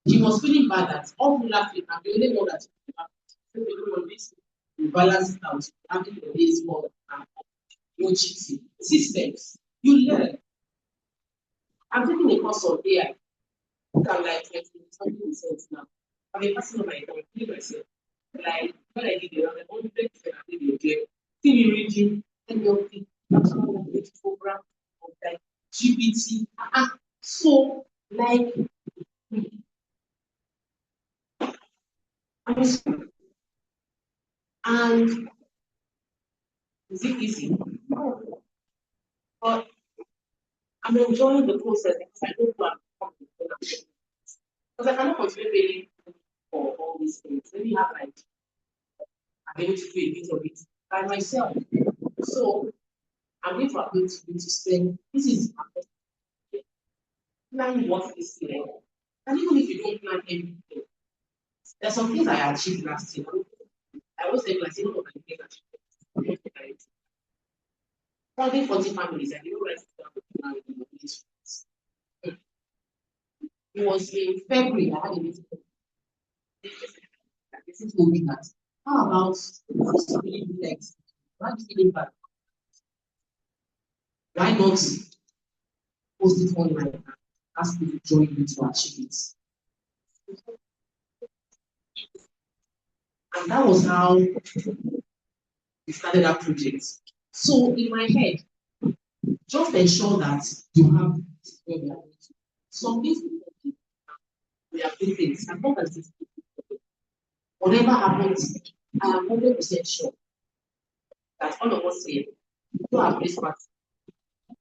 he was feeling bad that all the last week, I'm the only one that you balance it out, having your days more and no cheating. Systems, you learn. I'm taking a course on AI. I'm like 20% now. I'm a person of my time, I feel myself. Like when I did the other 100% I did the game. See me reading NLP, national language program of like GPT. So like and is it easy? No. But I'm enjoying the process because I don't want to come because I cannot continue paying for all these things. Let me have like I'm able to do a bit of it by myself. So I'm going to appeal to you to say this is plan what is here. And even if you don't plan everything, there's some things I achieved last year. I was able to say, no, I think I achieved. Funding 40 families, I didn't write it down in the list. It was in February, I had a meeting. This told me that. How about this really next? Why feeling bad? Why not post it online and ask people to join you to achieve it? And that was how we started that project. So in my head, just ensure that you have where we are going to. Some things we are doing things, and not as this. Whatever happens, I am 100% sure that all of us here who have this party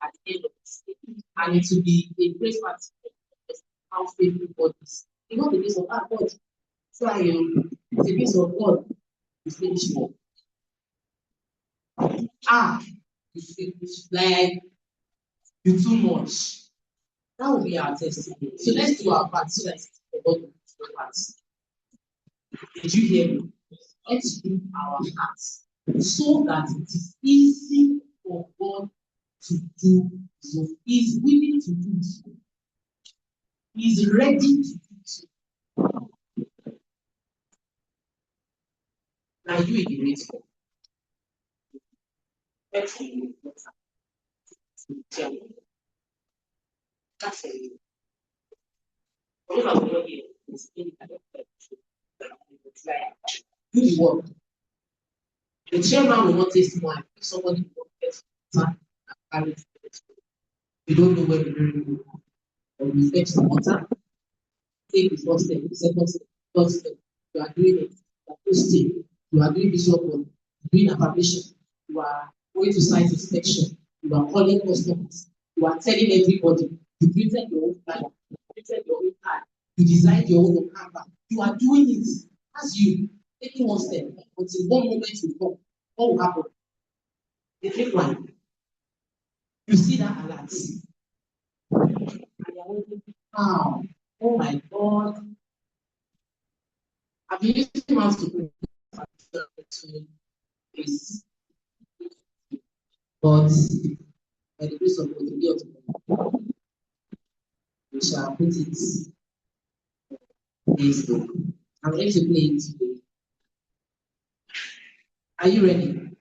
at the end of this day, and it will be a great party how faithful God is. You know the days of God. So the days of God is finished work. It's finished. Like you too much. That will be our testimony. So let's do our part so that God will do our part. Did you hear me? Let's do our hearts so that it is easy for God to do so. He's willing to do so. He's ready to do so. Now you in the race for. Let's see. That's it. What I'm going to is in do the work. The chairman will not taste wine if somebody will not get water and carry it. You don't know where the very go. Or you fetch some water, take the first step, the second step, third step. You are doing it. You are posting. You are doing visual work. You are doing affirmation. You are going to site inspection. You are calling customers. You are telling everybody. You printed your own flyer. You printed your own card. You designed your own Canva. You are doing it as you taking one step until one moment will come. What will happen? The fifth one. You see that alert. And you're wondering, wow, oh my God. I've been using mouse to put this, but by the grace of God, the day of tomorrow, we shall put it this way. I'm ready to play it today. Are you ready?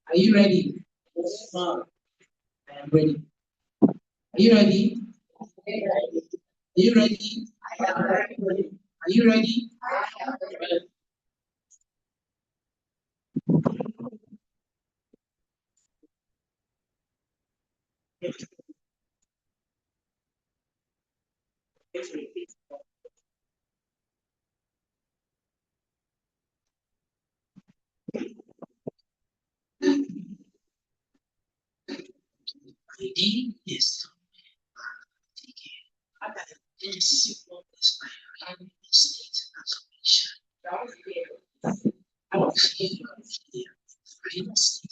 Are you ready? I am ready. Are you ready? Are you ready? Are you ready? ID is this is my state transformation. I was here for real estate industry.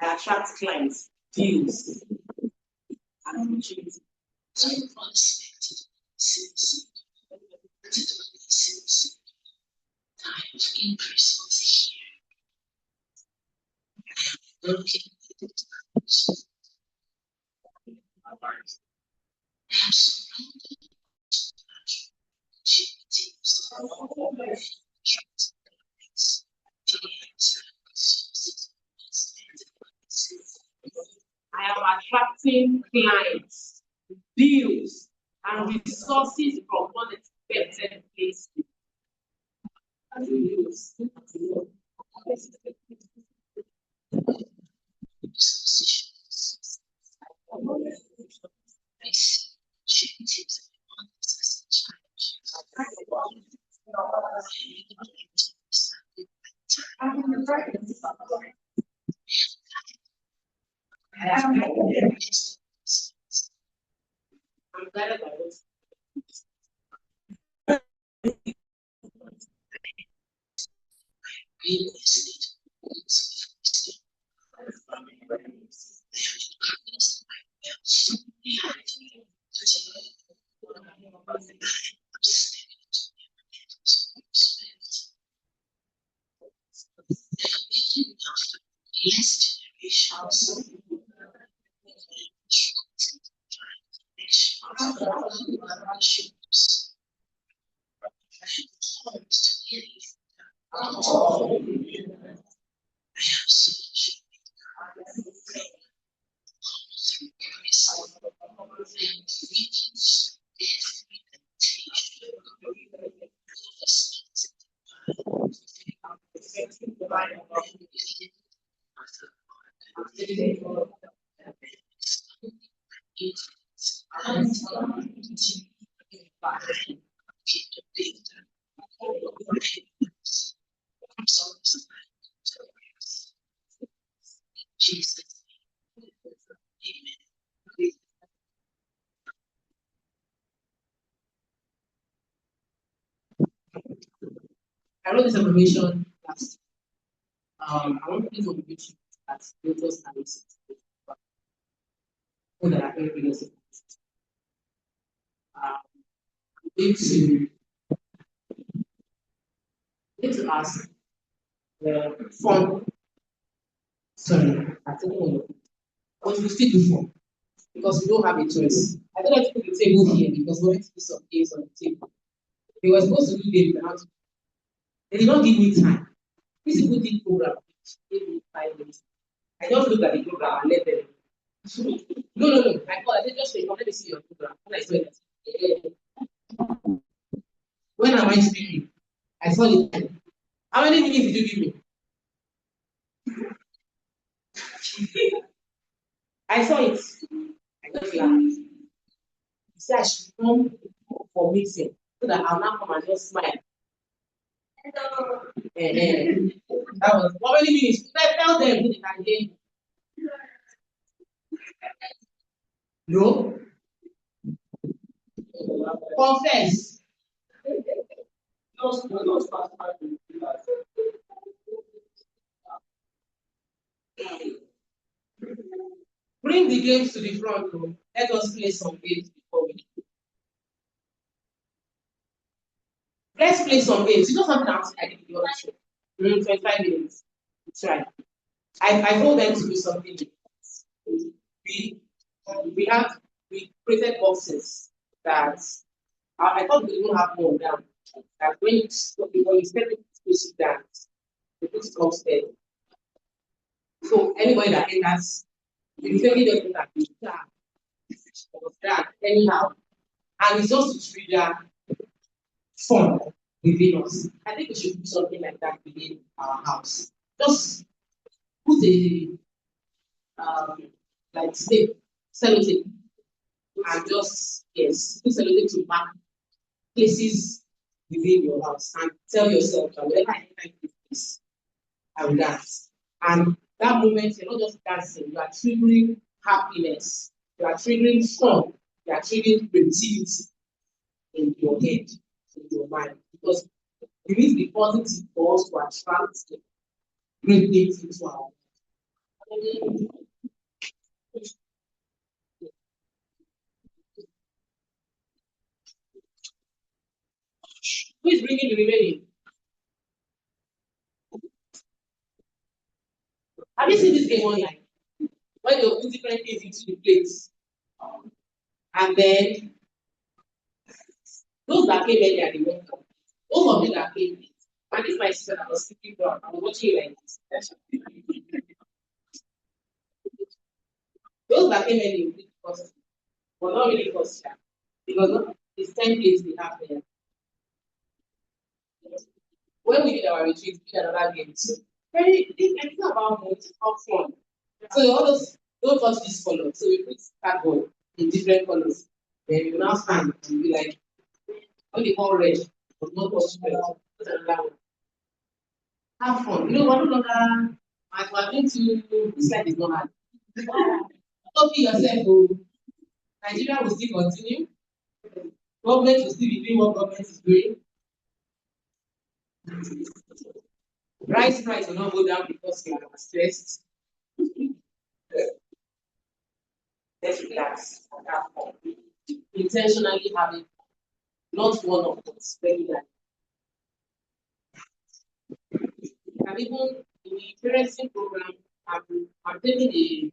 I attract clients, deals, and opportunities. I am attracting clients, deals, and resources from unexpected places. I'm glad I was. I wrote this information last. I want to use information that realtors and agents know that are very real. Need to ask the form. Sorry, I think but we still do fun because we don't have a choice. I don't like to put the table here because we want to put some games on the table. They were supposed to do games, they did not give me time. This is a good program. They gave me 5 minutes. I just looked at the program and let them. No. I called. I said, just wait. Let me see your program. When I saw it, yeah. When am I speaking? I saw it. How many minutes did you give me? I saw it. I just laughed. He said I should come for meeting so that I'll now come and just smile. That was how many minutes? Tell them who they can hear. No. Confess. Bring the games to the front room. Let us play some games before we. Let's play some games. You know something else I did the other show? 25 minutes. That's right. I told them to do something. We we created boxes that I thought we don't have more down. That when you step it down, you put it upstairs. So anybody that enters, you usually just look at that anyhow. And it's just to trigger fun within us. I think we should do something like that within our house. Just put a like tape, sellotape, and just put sellotape to mark places within your house and tell yourself that whenever I enter this place, I will dance. And that moment, you're not just dancing, you are triggering happiness, you are triggering fun, you are triggering creativity in your head, in your mind. Because it needs to be positive for us to attract great things into our life. Who is bringing the remaining? Have you seen this game online? When they put different things into the plates. And then those that came earlier, they went out. Those of you that came late. And this is my sister that was sitting down. I was watching you like this. Those that came early will be first, but not really first year. Because it's 10 days they have there. When we did our retreat, we did another game. So, it's not about money, it's about fun. So all those don't touch this color. So we put cardboard in different colors. Then you now stand and be like, when they call red, but not touch red. Put another one. Have fun. You know, one another, as we're going to, this life is not hard. Don't be yourself. Oh. Nigeria will still continue. Government will still be doing what government is doing. Rice price will not go down because you are stressed. Let's relax and have fun. Intentionally having not one of us regularly. And even in the parenting program, I'm taking a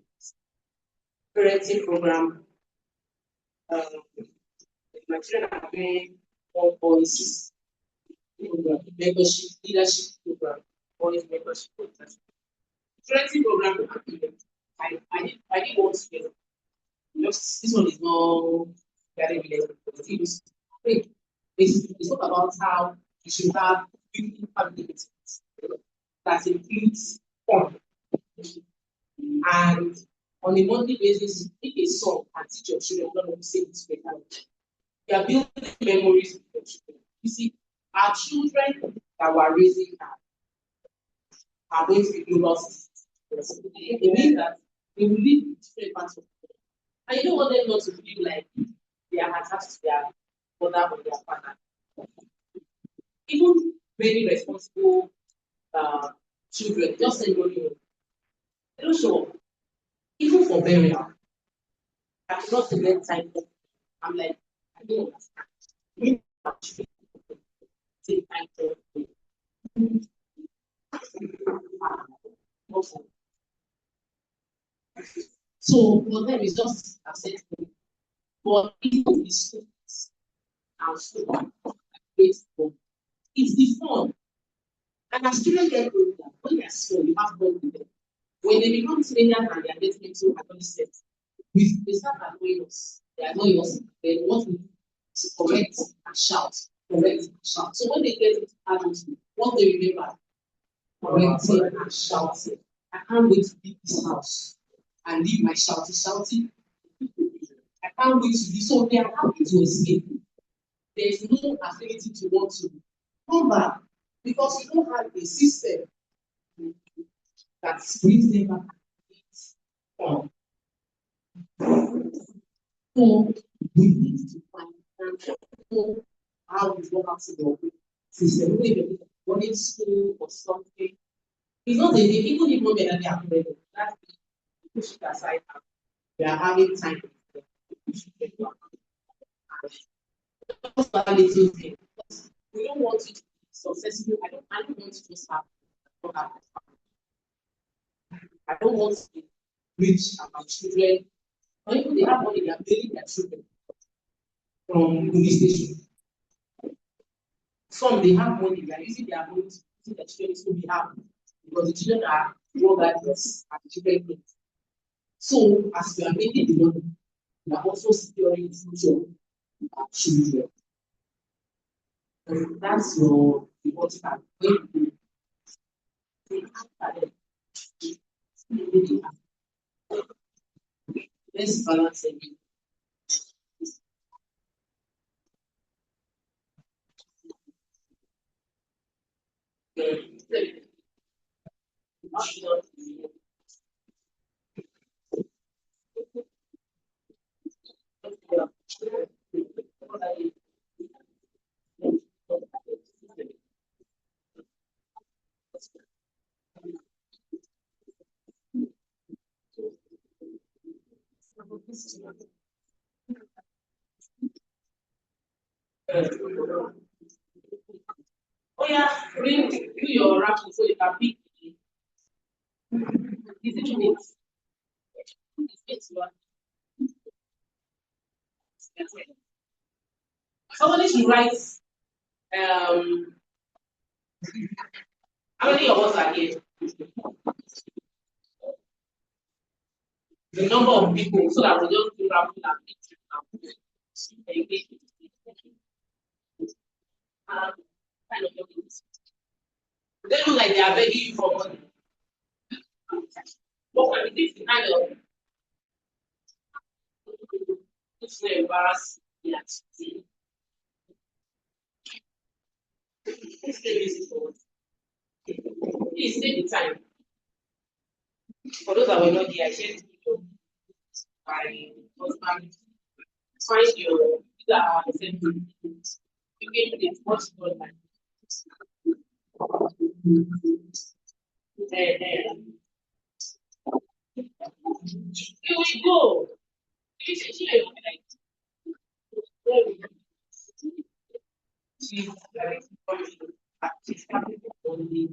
parenting program. My children are doing one voice program, membership, leadership program, voice membership program. Parenting program, I did one together. Just this one is not very related because it was it's not about how you should have people family meetings that includes fun. And on a monthly basis, pick a song and teach your children not to sing it together. You are building memories with your children. You see, our children that we're raising now are going to be global citizens. It means that they will live in different parts of the world. And you don't want them not to feel like they are attached to their mother or their father. Even very responsible children, just say no, they don't show up. Even for burial, I do not get time for. I'm like, I don't understand. Take time for. So for them, it's just acceptable. But it's not the students and so it's the fun. And as children get older, when they're small, you have fun with them. When they become teenagers and they are getting into adolescent, they start annoying us. They annoy us. Then what we do is correct and shout, correct and shout. So when they get into adulthood, what they remember, correcting and shouting. I can't wait to leave this house and leave my shouting. I can't wait to leave. So they are happy to escape. There's no affinity to want to come back because you don't have a system that brings them back. Um, so we need to find how we work out the system. Maybe running school or something. It's not a even if not better they are ready. That's push it aside. We are having time. Just a little thing. We don't want it to be successful. I don't want to just have. I don't want to be rich and my children. Or even they have money, they are paying their children from police station. Some they have money, they are using their money to see their children to be happy because the children are drug addicts and the children need. So as we are making the money, we are also securing the future of our children. And that's your important when you let's balance it. Oh yeah, do your wrapping so you can pick these minutes. Somebody should write how many of us are here? The number of people so that we just do wrapping and pick kind of they look like they are begging you for money. But this is kind of it's not embarrassing. Yes. Please take the time. For those that were not here, I shared my husband. Find your these are our assembly. You can get much more than here we go. She's very she's happy only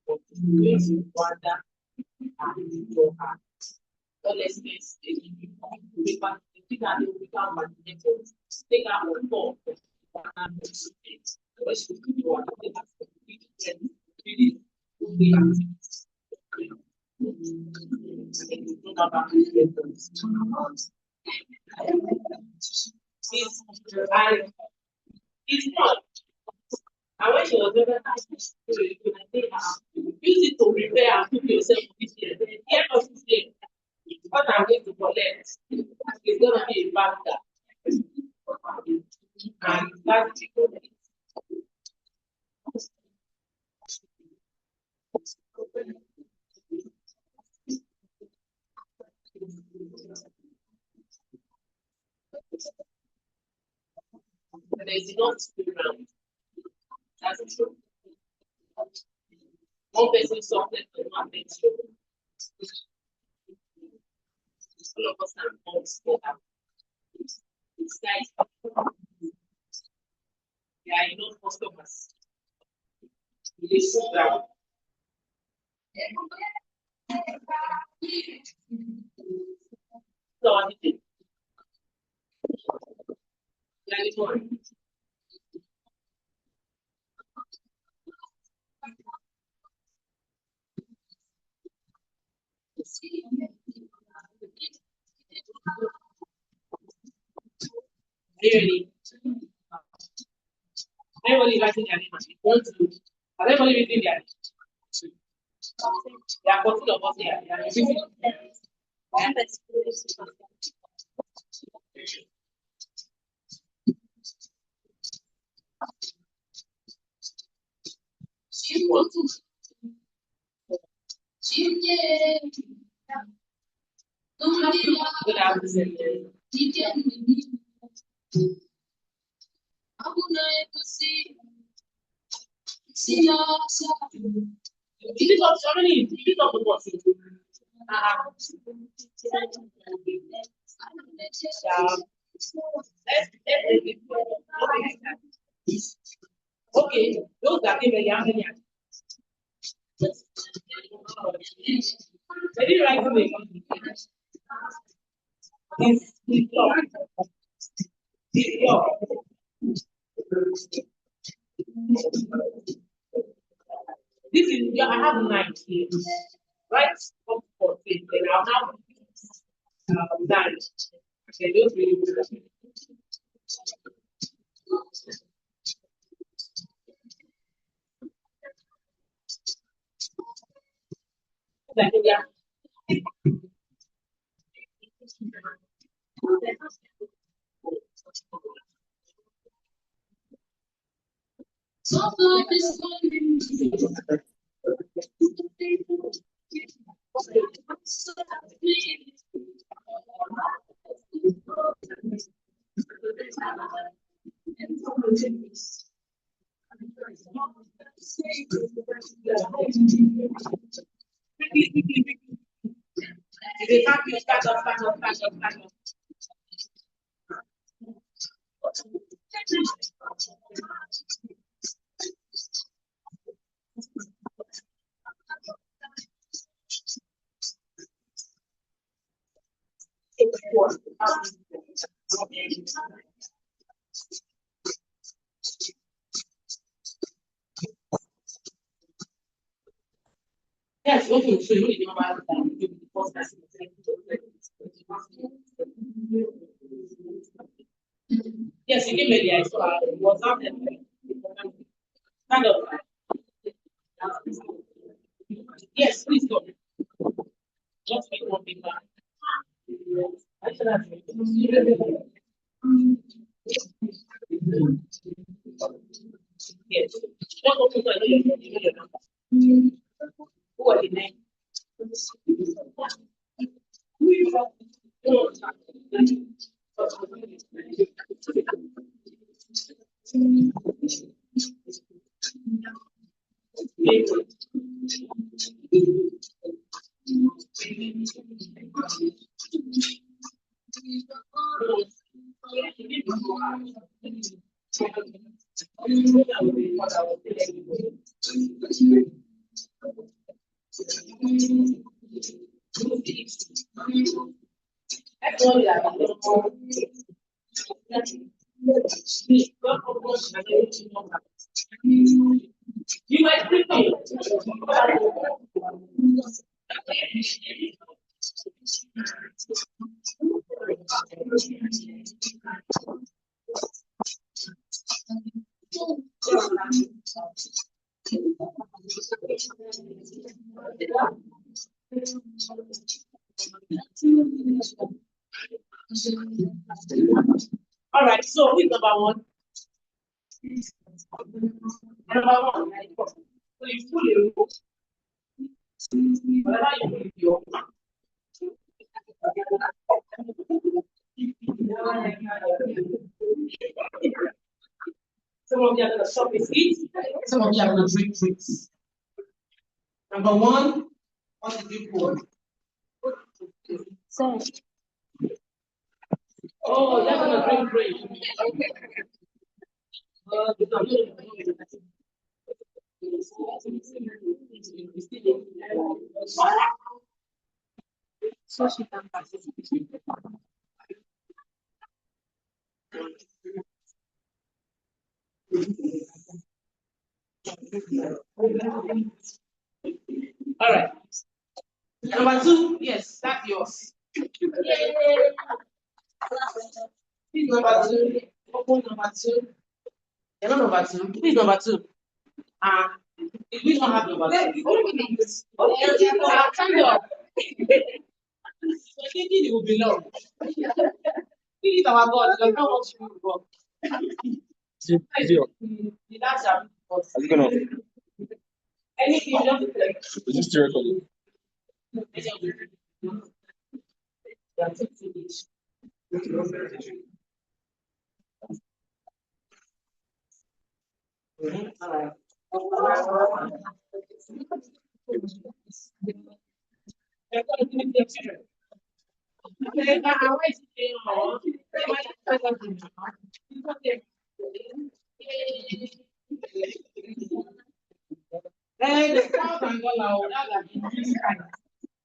for Rwanda and for her. Honestly, we can take out the weekend manipulated, take out one more and the rest of the world. Really, it's not. And when she was over, I use it to prepare and put yourself this year. The year of this year, what I'm going to collect is going to be a factor. And that's there's enough to be around. That's true. One person something to one person. All of us are all together. It's nice. There are enough customers. They sit down. So I think that is one. Really, everybody writing their name. One, two. Has everybody written their name? There are 14 of us here. They are written. Good afternoon. Is it up? Somebody, is it up the box? Okay, those that came a young man. They didn't write to me. It's law. It's law. This is, yeah, I have 9 here, right? Up to 14. Then I'll have 9. Okay, those really good. Like, yeah. If they can't be start up. Yes, okay, so you really know about that. You the first person to say yes, you give me the idea. So I was not there. Kind of. Yes, please go. Just make one paper. Yes. Just open so I know your number. Who are the name? You might think all right, so who's number one? Number one. So you fully whatever you put your some of you are gonna shop biscuits, some of you are gonna drink drinks. Number one, what did you pour? So. Oh, they're gonna drink drink. so she can participate. All right. Number 2, yes, that's yours. Please, number 2. Open number 2. You're not number 2. Please, number 2. We don't have number 2. Thank God. So thinking it will be long. This is our God. Does not want you to go. That's our God. Anything just like. Is this still recording?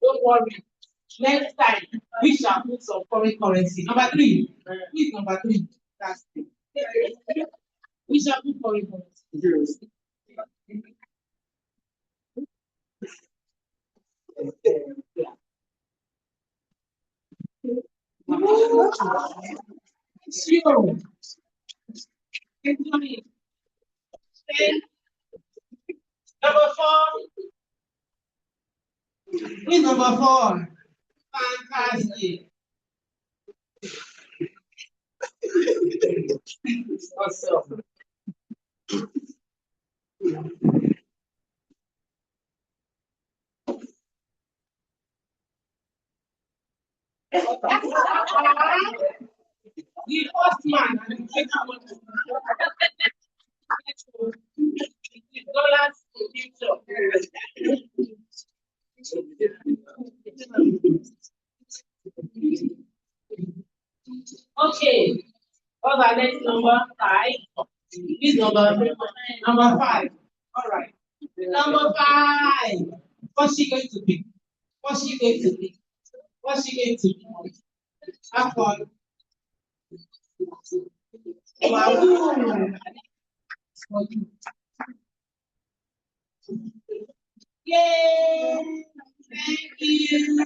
Don't worry. Next time, we shall put some foreign currency. Number 3. Please, number 3. That's it. We shall put foreign currency. Zero. Number 4. Please, number 4. Fantastic. Awesome. The first man and the second one dollars to future. Okay. What's our next number? 5. This number 5. All right. Number 5. What's she going to pick? What's she going to pick? What's she going to pick? Have fun. Wow. Yay! Thank you.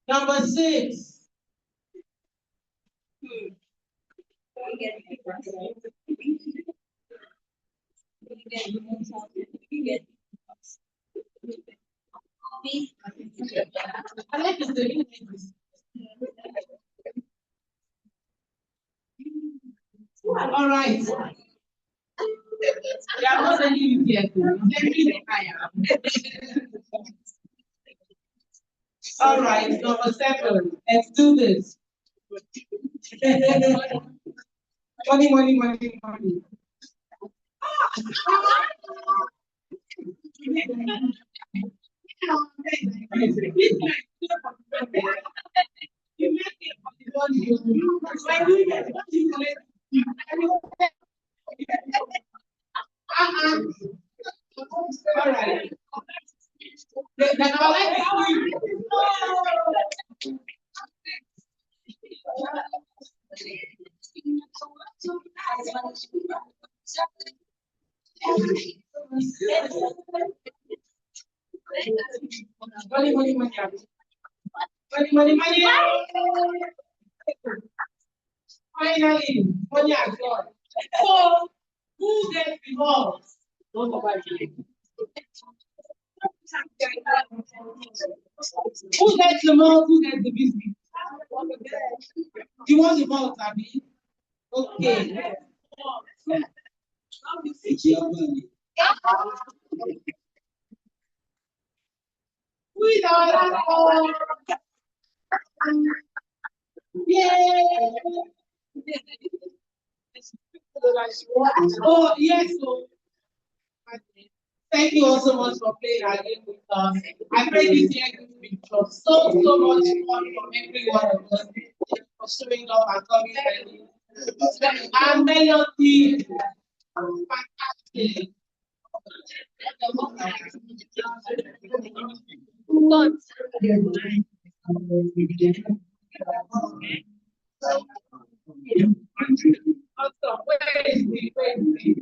Number 6. I like this. All right. We are not sending you here. All right, number 7. Let's do this. Money. All right. Then I like money. Finally, money has gone. So, who gets involved? Don't nobody. Who gets the most? Who gets the business? You want the most, Abby? Okay. Who is our Yay! Oh, yes. So, thank you all so much for playing our game with us. I pray this year will be so much fun from every one of us for showing up and coming ready. And Melody, fantastic. Awesome. Where is the